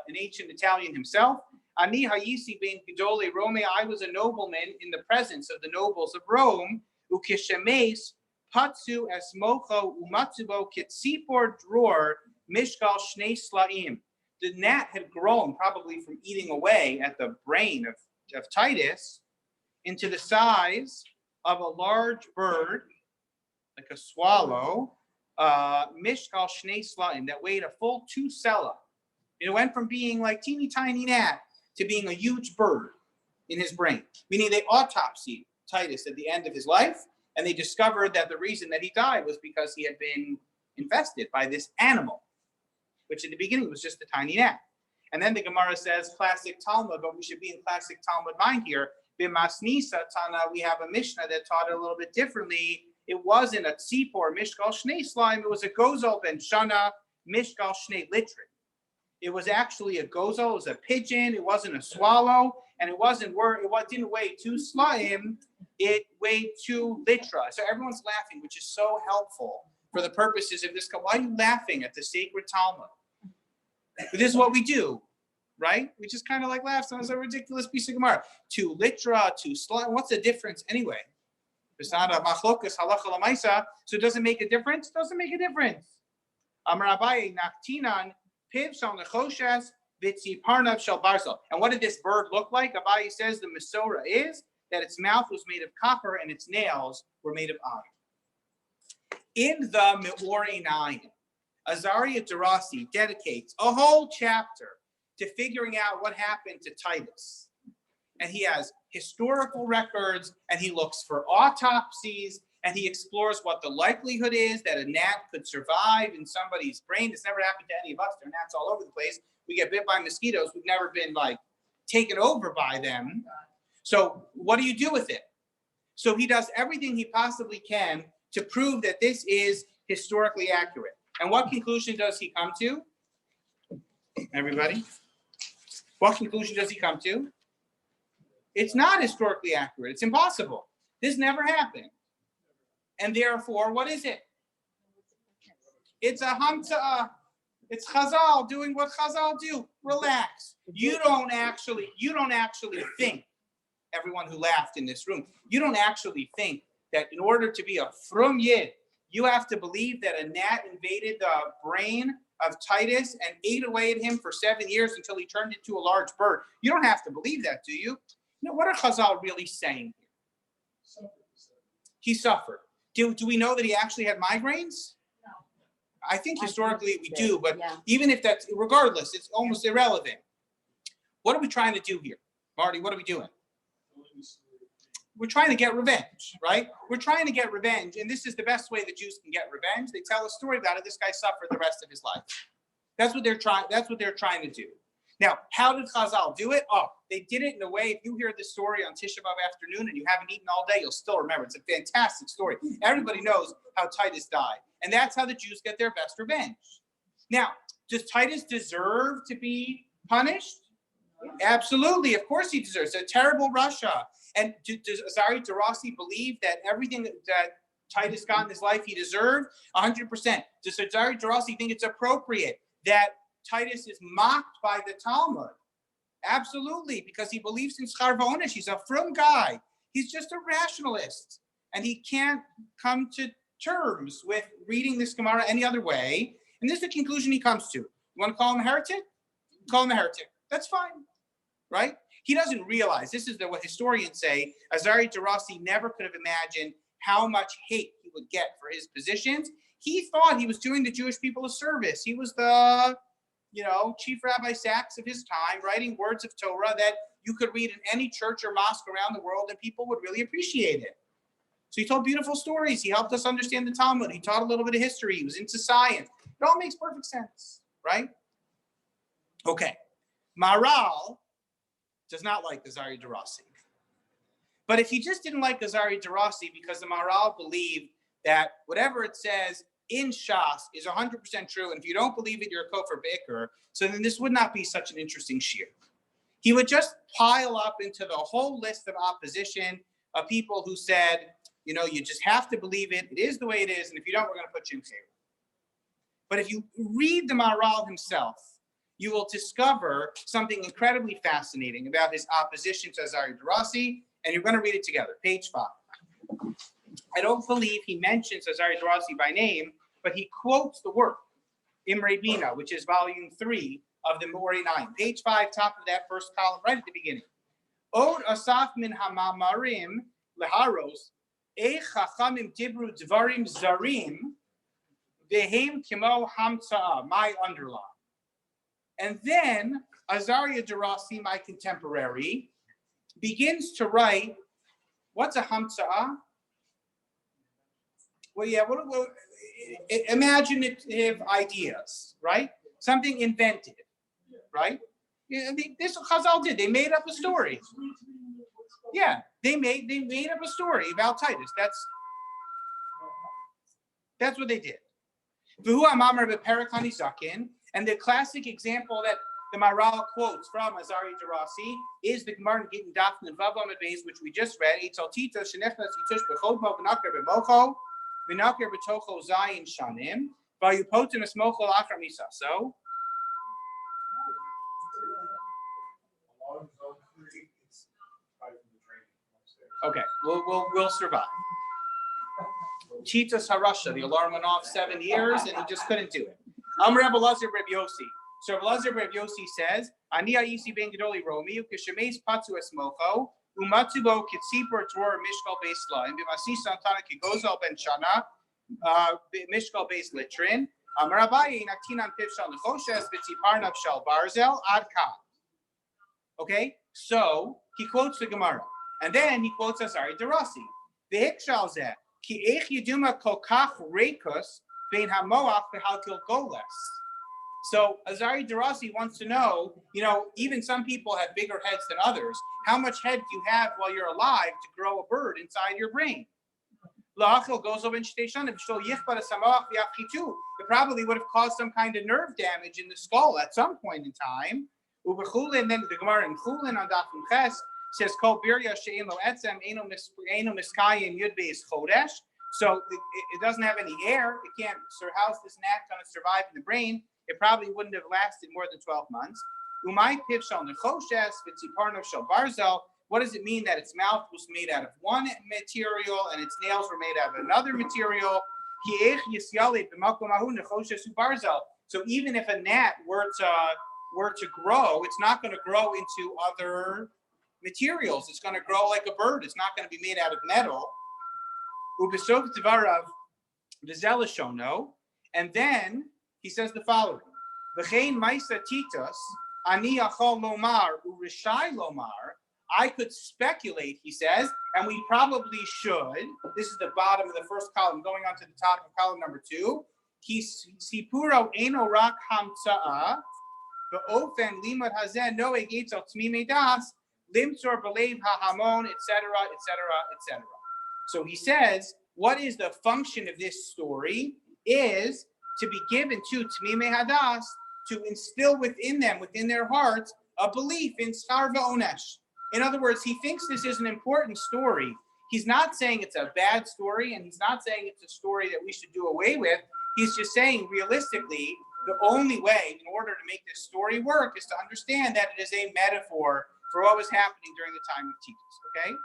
an ancient Italian himself, Ani hayisi ben Gidole Rome. I was a nobleman in the presence of the nobles of Rome. Ukishemes patsu esmocho umatsubo kitsipor dror mishgal shnei slaim. The gnat had grown, probably from eating away at the brain of Titus, into the size of a large bird, like a swallow, mishkal shnei slaim, that weighed a full 2 sela. It went from being like teeny tiny gnat to being a huge bird in his brain. Meaning they autopsied Titus at the end of his life, and they discovered that the reason that he died was because he had been infested by this animal, which in the beginning was just a tiny gnat. And then the Gemara says, classic Talmud, but we should be in classic Talmud mind here. B'masnisa Tana, we have a Mishnah that taught it a little bit differently. It wasn't a tzipor mishkal shnei slaim. It was a gozel ben shana mishkal shnei litrin. It was actually a gozel. It was a pigeon. It wasn't a swallow, and it didn't weigh 2 slaim. It weighed 2 litra. So everyone's laughing, which is so helpful for the purposes of this. Why are you laughing at the sacred Talmud? But this is what we do, right? We just kind of like laugh. Sounds like a ridiculous piece of Gemara. 2 litra, 2 slaim. What's the difference anyway? It's not a machlokas halacha lamaisa, so it doesn't make a difference. Doesn't make a difference. Amar Abaye nachtinan piv shal nechoshes vitzi parnav shal barzal. And what did this bird look like? Abaye says the Masorah is that its mouth was made of copper and its nails were made of iron. In the Me'orei Naim, Azaria De Rossi dedicates a whole chapter to figuring out what happened to Titus. And he has historical records, and he looks for autopsies, and he explores what the likelihood is that a gnat could survive in somebody's brain. It's never happened to any of us. There are gnats all over the place. We get bit by mosquitoes. We've never been like taken over by them. So what do you do with it? So he does everything he possibly can to prove that this is historically accurate. And what conclusion does he come to? Everybody? What conclusion does he come to? It's not historically accurate. It's impossible. This never happened. And therefore, what is it? It's a hamtza'ah. It's Chazal doing what Chazal do. Relax. You don't actually think, everyone who laughed in this room, you don't actually think that in order to be a frum yid, you have to believe that a gnat invaded the brain of Titus and ate away at him for 7 years until he turned into a large bird. You don't have to believe that, do you? You know, what are Chazal really saying here? He suffered. Do we know that he actually had migraines? No. I think historically we do, but Yeah. even if that's, regardless, it's almost irrelevant. What are we trying to do here? Marty, what are we doing? We're trying to get revenge, right? We're trying to get revenge, and this is the best way the Jews can get revenge. They tell a story about it. This guy suffered the rest of his life. That's what they're trying to do. Now, how did Chazal do it? Oh, they did it in a way, if you hear this story on Tisha B'Av afternoon and you haven't eaten all day, you'll still remember. It's a fantastic story. Everybody knows how Titus died. And that's how the Jews get their best revenge. Now, does Titus deserve to be punished? Absolutely. Of course he deserves. It's a terrible Russia. And does Azaria De Rossi believe that everything that Titus got in his life he deserved? 100%. Does Azaria De Rossi think it's appropriate that Titus is mocked by the Talmud? Absolutely, because he believes in schar v'onesh. He's a frum guy. He's just a rationalist. And he can't come to terms with reading this Gemara any other way. And this is the conclusion he comes to. You want to call him a heretic? Call him a heretic. That's fine, right? He doesn't realize, this is what historians say, Azaria De Rossi never could have imagined how much hate he would get for his positions. He thought he was doing the Jewish people a service. He was the, Chief Rabbi Sachs of his time, writing words of Torah that you could read in any church or mosque around the world and people would really appreciate it. So he told beautiful stories. He helped us understand the Talmud. He taught a little bit of history. He was into science. It all makes perfect sense, right? Okay. Maharal does not like Azaria De Rossi. But if he just didn't like Azaria De Rossi because the Maharal believed that whatever it says in Shas is 100% true, and if you don't believe it, you're a kofar b'ikr, so then this would not be such an interesting shir. He would just pile up into the whole list of opposition of people who said, you just have to believe it. It is the way it is, and if you don't, we're going to put you in jail. But if you read the Maharal himself, you will discover something incredibly fascinating about his opposition to Azaria De Rossi, and you're going to read it together. Page 5. I don't believe he mentions Azaria De Rossi by name, but he quotes the work, Imre Bina, which is volume 3 of the Mori 9. Page 5, top of that first column, right at the beginning. Od asaf min hamamarim leharos, e chachamim dibru dvarim zarim, vehem kimo hamtza'ah, my underline. And then Azaria De Rossi, my contemporary, begins to write, what's a hamtza'ah? Well, yeah, imaginative ideas, right? Something invented, right? This is what Chazal did. They made up a story. Yeah, they made up a story about Titus. That's what they did. And the classic example that the Maharal quotes from Azaria De Rossi is the Gemara in Gittin Daf and Vav Lamed Beis, which we just read. Itzaltita shenechnas yitush b'chodmo v'naker b'mocho v'naker b'tocho zayin shanim v'ayupotin esmocho lachar misaso. Okay, we'll survive. Chitas Harasha, the alarm went off 7 years and he just couldn't do it. Rabbi Lazar Reb Yossi. So Rabbi Lazar Reb Yossi says, Ani Ayisi ben Gedoli Romi, Ukeshemes Patsu Esmocho, Umatubo Kitsipur Tor Mishkal Beisla, and Bimasi Santana Kigozal Ben Shana, Mishkal Beis Litrin, Rabbi Naktinan Pivshal Nechoshes, Bitziparnav Shal Barzel, Adka. Okay, so he quotes the Gemara, and then he quotes Azaria De Rossi. V'hikshal zeh, Ki eich yiduma kol kach rekus bein hamoach v'halkil goles. So Azaria De Rossi wants to know, even some people have bigger heads than others. How much head do you have while you're alive to grow a bird inside your brain? It probably would have caused some kind of nerve damage in the skull at some point in time. And then the Gemara in Chulin on Daf Ches says, "Kol birya she'en lo etzem eno miskayim yud beis chodesh." So it doesn't have any air. It can't. So how's this gnat going to survive in the brain? It probably wouldn't have lasted more than 12 months. Umay piv shel nechoshes v'tziparno shel barzel. What does it mean that its mouth was made out of one material and its nails were made out of another material? So even if a gnat were to grow, it's not going to grow into other materials. It's going to grow like a bird. It's not going to be made out of metal. And then he says the following: I could speculate, he says, and we probably should. This is the bottom of the first column, going on to the top of column number 2. Sipuro eno rak hamtza'a, ve'ofen limad hazen noeg etzel tmimei das, limtzor belev ha'hamon, etc., etc., etc. So he says, what is the function of this story? Is to be given to tmimei hadas, to instill within them, within their hearts, a belief in schar ve'onesh. In other words, he thinks this is an important story. He's not saying it's a bad story, and he's not saying it's a story that we should do away with. He's just saying, realistically, the only way in order to make this story work is to understand that it is a metaphor for what was happening during the time of Titus, okay?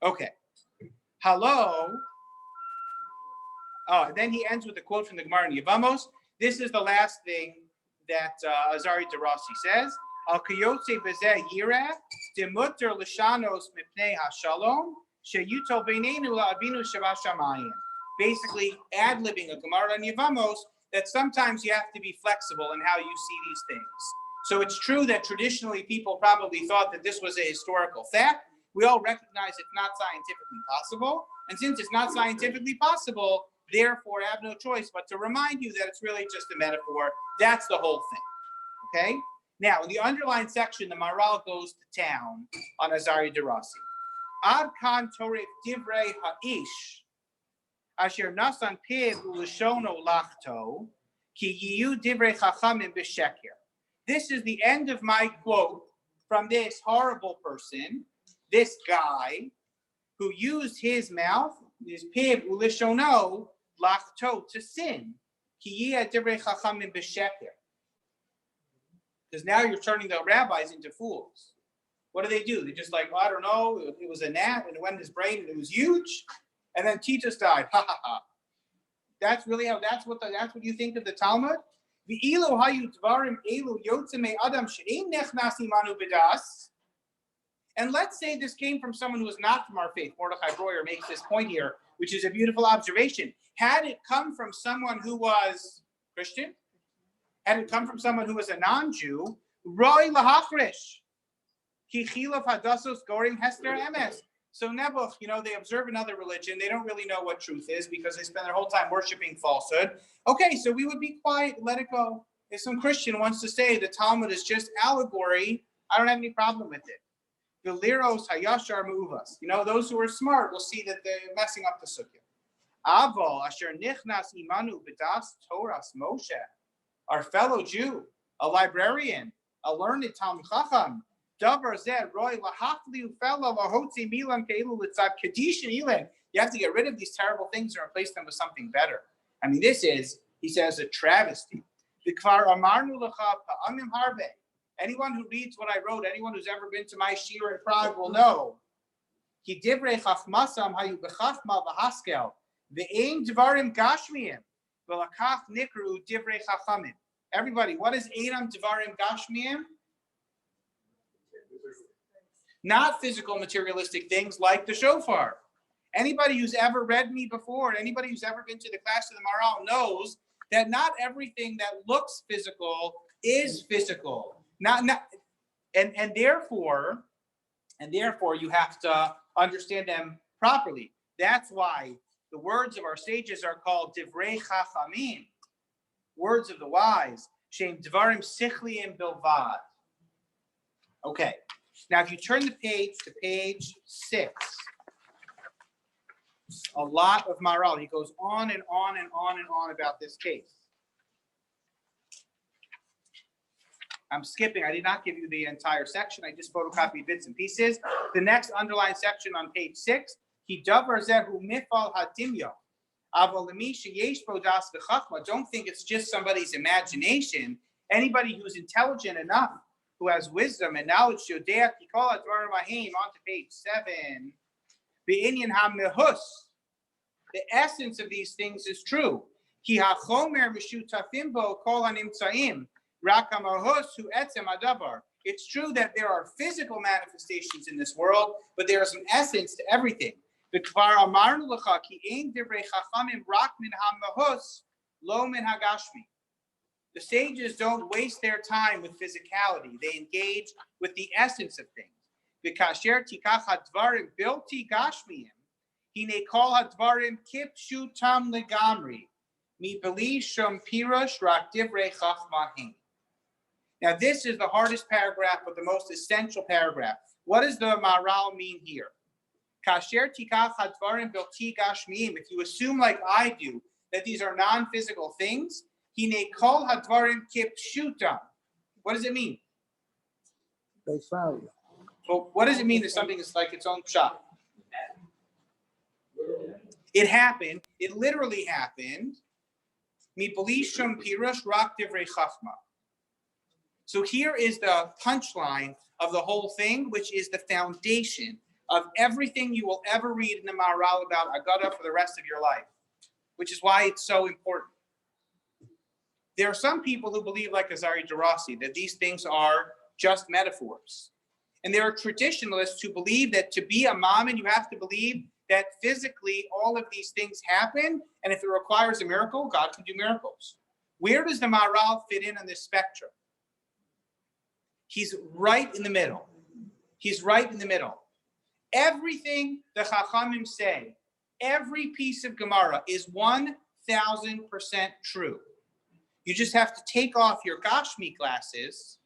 Okay. Hello. Oh, and then he ends with a quote from the Gemara in Yevamos. This is the last thing that Azaria De Rossi says. Al kiyotze bezeh yireh demuter l'shanos mipnei hashalom sheyutol beinenu la'avinu sheba shamayim. Basically, ad-libbing a Gemara in Yevamos that sometimes you have to be flexible in how you see these things. So it's true that traditionally people probably thought that this was a historical fact. We all recognize it's not scientifically possible. And since it's not scientifically possible, therefore I have no choice but to remind you that it's really just a metaphor. That's the whole thing. Okay? Now, in the underlined section, the Maharal goes to town on Azaria De Rossi. Ad kan toref divrei ha'ish asher nasan piv u'lishono lachto ki yiyu divrei chachamim b'sheker. This is the end of my quote from this horrible person, this guy, who used his mouth, his piv u'lishono lachto, to sin. Ki yiyu divrei chachamim b'sheker. Because now you're turning the rabbis into fools. What do? They just like, well, I don't know, it was a gnat and it went in his brain and it was huge, and then Titus died. Ha ha ha. That's really how that's what you think of the Talmud? And let's say this came from someone who was not from our faith. Mordechai Breuer makes this point here, which is a beautiful observation. Had it come from someone who was Christian, had it come from someone who was a non-Jew, Roy lahachrish, ki chilaf hadasos gorim hester emes. So Nebuch, they observe another religion. They don't really know what truth is because they spend their whole time worshiping falsehood. Okay, so we would be quiet, let it go. If some Christian wants to say the Talmud is just allegory, I don't have any problem with it. The liros hayashar mu'uvas. Those who are smart will see that they're messing up the sukkah. Aval asher nichnas imanu b'das Toras Moshe. Our fellow Jew, a librarian, a learned Talmud Chacham, Davar Zed, Roy Lahafliu fellow Lahotzi Milan Keilu Litzad Kaddish and Ilan. You have to get rid of these terrible things and replace them with something better. I mean, this is, he says, a travesty. Anyone who reads what I wrote, anyone who's ever been to my shir in Prague will know. Ki divrei chachmasam hayu bechachma v'haskel ve'ein dvarim gashmiyim. Everybody, what is Adam Devarim Gashmiyim? Not physical materialistic things like the shofar. Anybody who's ever read me before, anybody who's ever been to the class of the Maharal knows that not everything that looks physical is physical. And therefore you have to understand them properly. That's why the words of our sages are called divrei chachamim, words of the wise. Shem dvarim sichliim bilvad. Okay, now if you turn the page to page 6, a lot of Maharal. He goes on and on and on and on about this case. I'm skipping. I did not give you the entire section. I just photocopied bits and pieces. The next underlined section on page 6, Hidavar zehu mifal hadimyo. Don't think it's just somebody's imagination. Anybody who's intelligent enough, who has wisdom and knowledge, on to page 7. The essence of these things is true. It's true that there are physical manifestations in this world, but there is an essence to everything. The sages don't waste their time with physicality. They engage with the essence of things. Now, this is the hardest paragraph, but the most essential paragraph. What does the Maharal mean here? If you assume, like I do, that these are non-physical things, what does it mean? Well, what does it mean that something is like its own pshat? It happened. It literally happened. So here is the punchline of the whole thing, which is the foundation of everything you will ever read in the Maharal about Agadah for the rest of your life, which is why it's so important. There are some people who believe, like Azaria De Rossi, that these things are just metaphors. And there are traditionalists who believe that to be a mammon, you have to believe that physically all of these things happen, and if it requires a miracle, God can do miracles. Where does the Maharal fit in on this spectrum? He's right in the middle. He's right in the middle. Everything the Chachamim say, every piece of Gemara is 1,000% true. You just have to take off your Gashmi glasses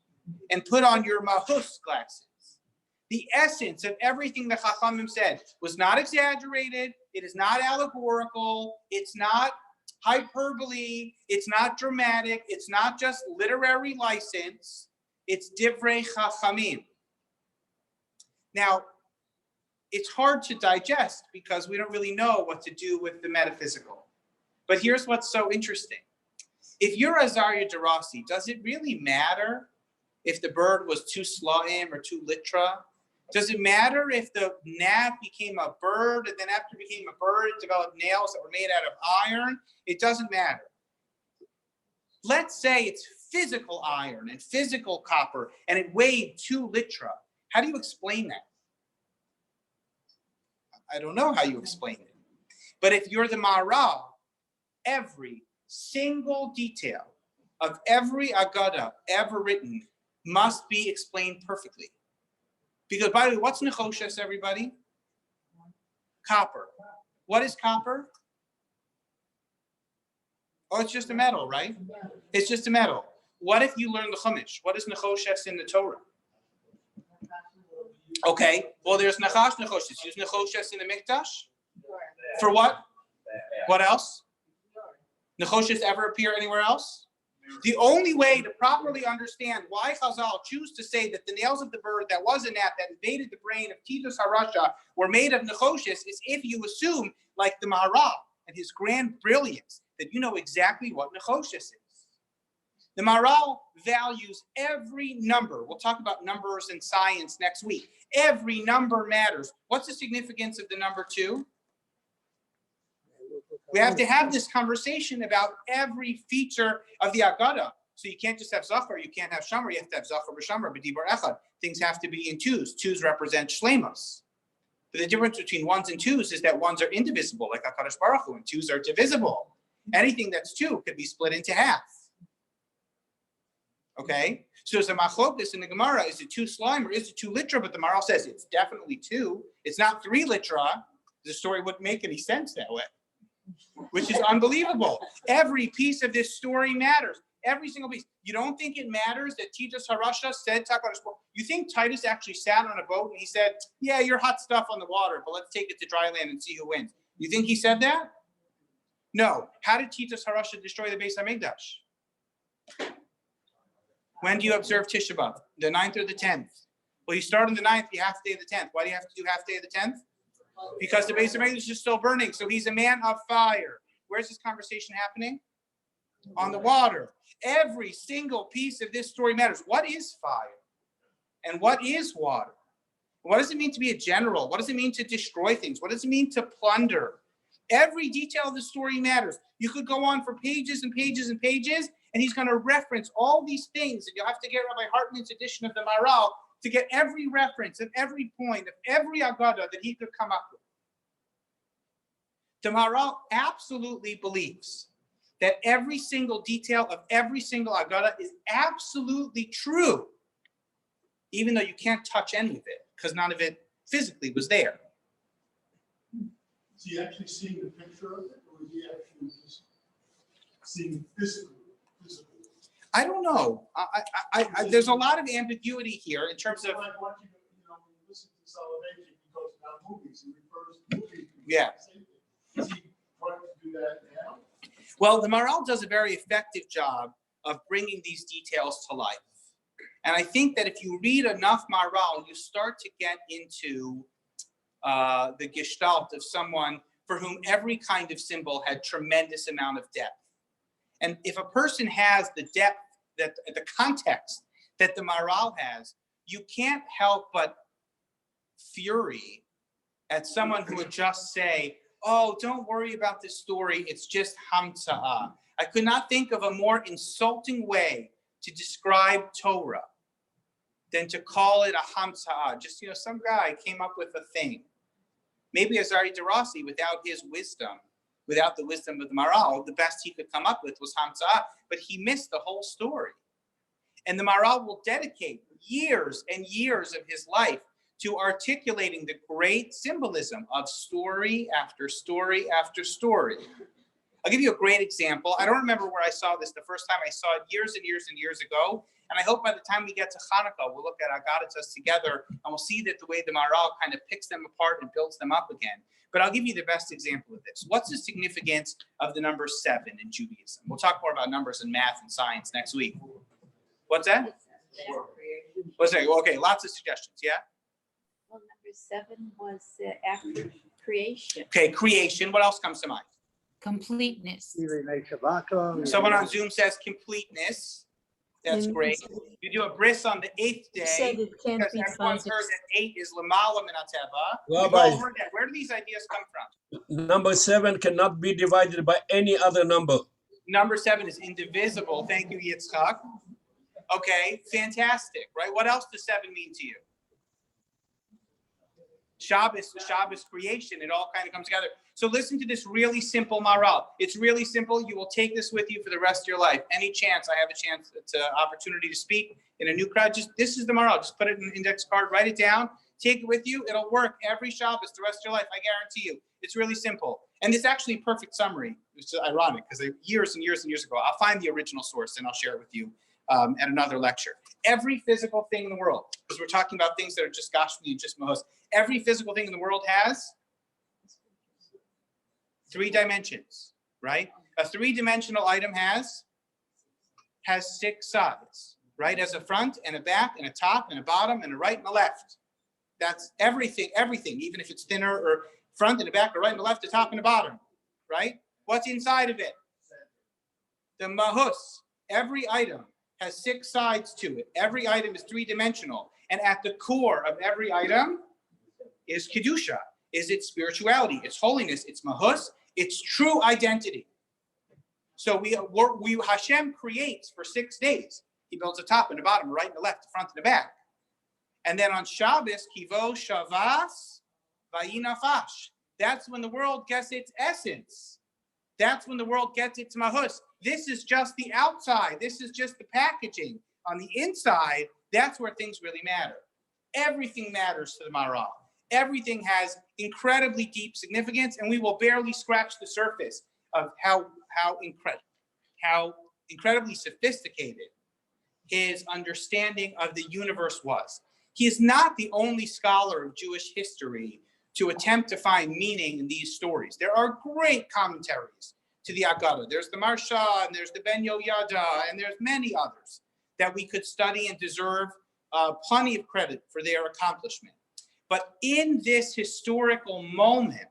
and put on your Mahus glasses. The essence of everything the Chachamim said was not exaggerated. It is not allegorical. It's not hyperbole. It's not dramatic. It's not just literary license. It's Divrei Chachamim. Now, it's hard to digest because we don't really know what to do with the metaphysical. But here's what's so interesting. If you're Azaria De Rossi, does it really matter if the bird was too slaim or too litra? Does it matter if the gnat became a bird and then after it became a bird, it developed nails that were made out of iron? It doesn't matter. Let's say it's physical iron and physical copper and it weighed 2 litra. How do you explain that? I don't know how you explain it. But if you're the Maharal, every single detail of every Agadah ever written must be explained perfectly. Because, by the way, what's nechoshes, everybody? Copper. What is copper? Oh, it's just a metal, right? It's just a metal. What if you learn the Chumash? What is nechoshes in the Torah? Okay, well, there's nechoshes. Use nechoshes in the Mikdash? For what? What else? Nechoshes ever appear anywhere else? The only way to properly understand why Chazal choose to say that the nails of the bird that was a gnat that invaded the brain of Titus HaRasha were made of nechoshes is if you assume, like the Maharal and his grand brilliance, that you know exactly what nechoshes is. The Maharal values every number. We'll talk about numbers and science next week. Every number matters. What's the significance of the number 2? We have to have this conversation about every feature of the Agadah. So you can't just have Zachar, you can't have Shamar, you have to have Zachar v'Shamar, b'Dibur Echad. Things have to be in 2s. 2s represent Shlemos. But the difference between 1s and 2s is that 1s are indivisible, like HaKadosh Baruch Hu, and 2s are divisible. Anything that's 2 could be split into half. Okay? So there's a machlokus in the Gemara, is it 2 slime or is it 2 litra? But the Maharal says it's definitely 2. It's not 3 litra. The story wouldn't make any sense that way, which is unbelievable. Every piece of this story matters. Every single piece. You don't think it matters that Titus Harasha said, talk about a sport. You think Titus actually sat on a boat and he said, yeah, you're hot stuff on the water, but let's take it to dry land and see who wins. You think he said that? No. How did Titus Harasha destroy the Beis HaMikdash? When do you observe Tisha B'Av? The 9th or the 10th? Well, you start on the 9th, you half day of the 10th. Why do you have to do half day of the 10th? Because the Beis HaMikdash is still burning. So he's a man of fire. Where's this conversation happening? On the water. Every single piece of this story matters. What is fire? And what is water? What does it mean to be a general? What does it mean to destroy things? What does it mean to plunder? Every detail of the story matters. You could go on for pages and pages and pages, and he's going to reference all these things. And you'll have to get Rabbi Hartman's edition of the Maharal to get every reference of every point of every agada that he could come up with. The Maharal absolutely believes that every single detail of every single agada is absolutely true, even though you can't touch any of it, because none of it physically was there. Is he actually seeing the picture of it, or is he actually just seeing physically? I don't know. There's a lot of ambiguity here in terms of. Like watching, when you listen to Salvation, he talks about movies. He refers to movies. Yeah. Is he trying to do that now? Well, the Maharal does a very effective job of bringing these details to life. And I think that if you read enough Maharal, you start to get into the gestalt of someone for whom every kind of symbol had tremendous amount of depth. And if a person has the depth, that the context that the Maharal has, you can't help but fury at someone who would just say, oh, don't worry about this story, it's just hamtza'ah. I could not think of a more insulting way to describe Torah than to call it a hamtza'ah. Just, some guy came up with a thing. Maybe Azaria De Rossi, without his wisdom, without the wisdom of the Maharal, the best he could come up with was hamtza'ah, but he missed the whole story. And the Maharal will dedicate years and years of his life to articulating the great symbolism of story after story after story. I'll give you a great example. I don't remember where I saw this the first time. I saw it years and years and years ago. And I hope by the time we get to Hanukkah, we'll look at Agaditas together and we'll see that the way the Maharal kind of picks them apart and builds them up again. But I'll give you the best example of this. What's the significance of the number 7 in Judaism? We'll talk more about numbers and math and science next week. What's that? What's that? Okay, lots of suggestions, yeah? Well, number 7 was after creation. Okay, creation. What else comes to mind? Completeness. Someone on Zoom says completeness. That's And great. You do a bris on the 8th You said day it can't because be everyone's found. heard that 8 is lamala min hateva. We've Rabbi. all heard that. Where do these ideas come from? Number 7 cannot be divided by any other number. Number 7 is indivisible. Thank you, Yitzchak. Okay, fantastic, right? What else does 7 mean to you? Shabbos, the Shabbos creation, it all kind of comes together. So listen to this really simple Maharal. It's really simple. You will take this with you for the rest of your life. Any chance I have a chance, it's an opportunity to speak in a new crowd, this is the Maharal. Just put it in an index card, write it down, take it with you. It'll work every Shabbos the rest of your life. I guarantee you. It's really simple. And it's actually a perfect summary. It's ironic because years and years and years ago, I'll find the original source and I'll share it with you at another lecture. Every physical thing in the world, because we're talking about things that are just Gashmi and just Mahos, every physical thing in the world has 3 dimensions, right? A 3-dimensional item has 6 sides, right? Has a front and a back and a top and a bottom and a right and a left. That's everything, even if it's thinner or front and a back or right and a left, a top and a bottom, right? What's inside of it? The Mahus. Every item has 6 sides to it. Every item is 3-dimensional. And at the core of every item is Kedusha, is its spirituality, its holiness, its Mahus, its true identity. So Hashem creates for 6 days. He builds a top and a bottom, a right and a left, a front and a back. And then on Shabbos, Kivo Shavas Vayinafash. That's when the world gets its essence. That's when the world gets its mahus. This is just the outside. This is just the packaging. On the inside, that's where things really matter. Everything matters to the Maharal. Everything has incredibly deep significance, and we will barely scratch the surface of how incredibly sophisticated his understanding of the universe was. He is not the only scholar of Jewish history to attempt to find meaning in these stories. There are great commentaries to the Agadah. There's the Marsha, and there's the Ben Yoyada, and there's many others that we could study and deserve plenty of credit for their accomplishment. But in this historical moment,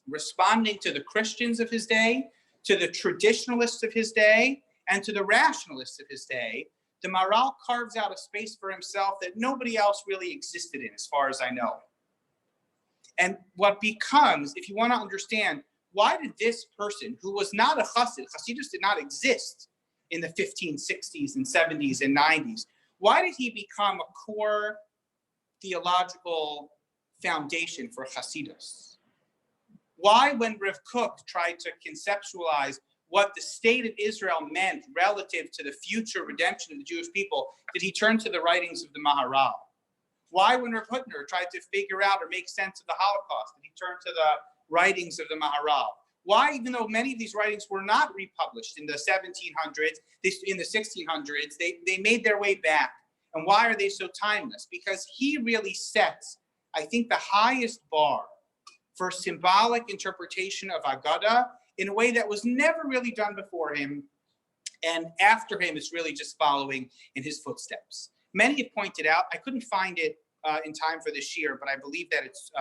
responding to the Christians of his day, to the traditionalists of his day, and to the rationalists of his day, the Maharal carves out a space for himself that nobody else really existed in, as far as I know. And what becomes, if you want to understand, why did this person, who was not a Chassid, Chassidus did not exist in the 1560s and 70s and 90s, why did he become a core theological foundation for Chassidus? Why, when Rav Kook tried to conceptualize what the state of Israel meant relative to the future redemption of the Jewish people, did he turn to the writings of the Maharal? Why, when Rav Hutner tried to figure out or make sense of the Holocaust, did he turn to the writings of the Maharal? Why, even though many of these writings were not republished in the 1700s, in the 1600s, they made their way back. And why are they so timeless? Because he really sets, I think, the highest bar for symbolic interpretation of Agadah in a way that was never really done before him. And after him, it's really just following in his footsteps. Many have pointed out, I couldn't find it in time for this year, but I believe that it's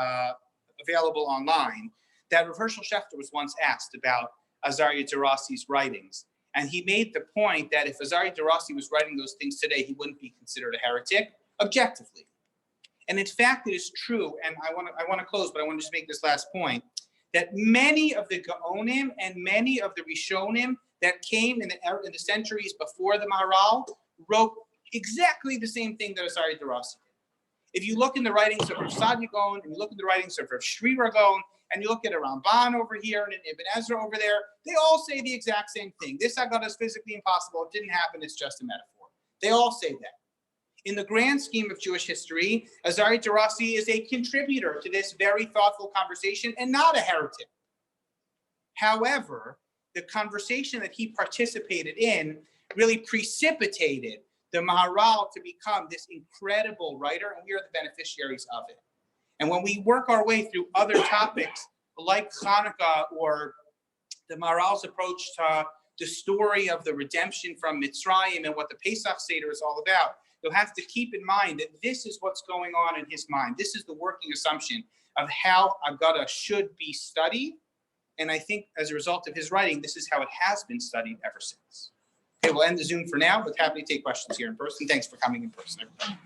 available online, that Rav Hershel Schachter was once asked about Azaria De Rossi's writings. And he made the point that if Azaria De Rossi was writing those things today, he wouldn't be considered a heretic, objectively. And in fact, it is true, and I want to close, but I want to just make this last point, that many of the Gaonim and many of the Rishonim that came in the centuries before the Maharal wrote exactly the same thing that Azaria De Rossi did. If you look in the writings of Rav Sadia Gaon, and you look in the writings of Rav Shrira Gaon, and you look at a Ramban over here and an Ibn Ezra over there, they all say the exact same thing. This Agadah is physically impossible. It didn't happen. It's just a metaphor. They all say that. In the grand scheme of Jewish history, Azaria De Rossi is a contributor to this very thoughtful conversation and not a heretic. However, the conversation that he participated in really precipitated the Maharal to become this incredible writer, and we are the beneficiaries of it. And when we work our way through other topics like Hanukkah or the Maharal's approach to the story of the redemption from Mitzrayim and what the Pesach Seder is all about, you'll have to keep in mind that this is what's going on in his mind. This is the working assumption of how Agadah should be studied. And I think as a result of his writing, this is how it has been studied ever since. Okay, we'll end the Zoom for now, but happy to take questions here in person. Thanks for coming in person, everybody.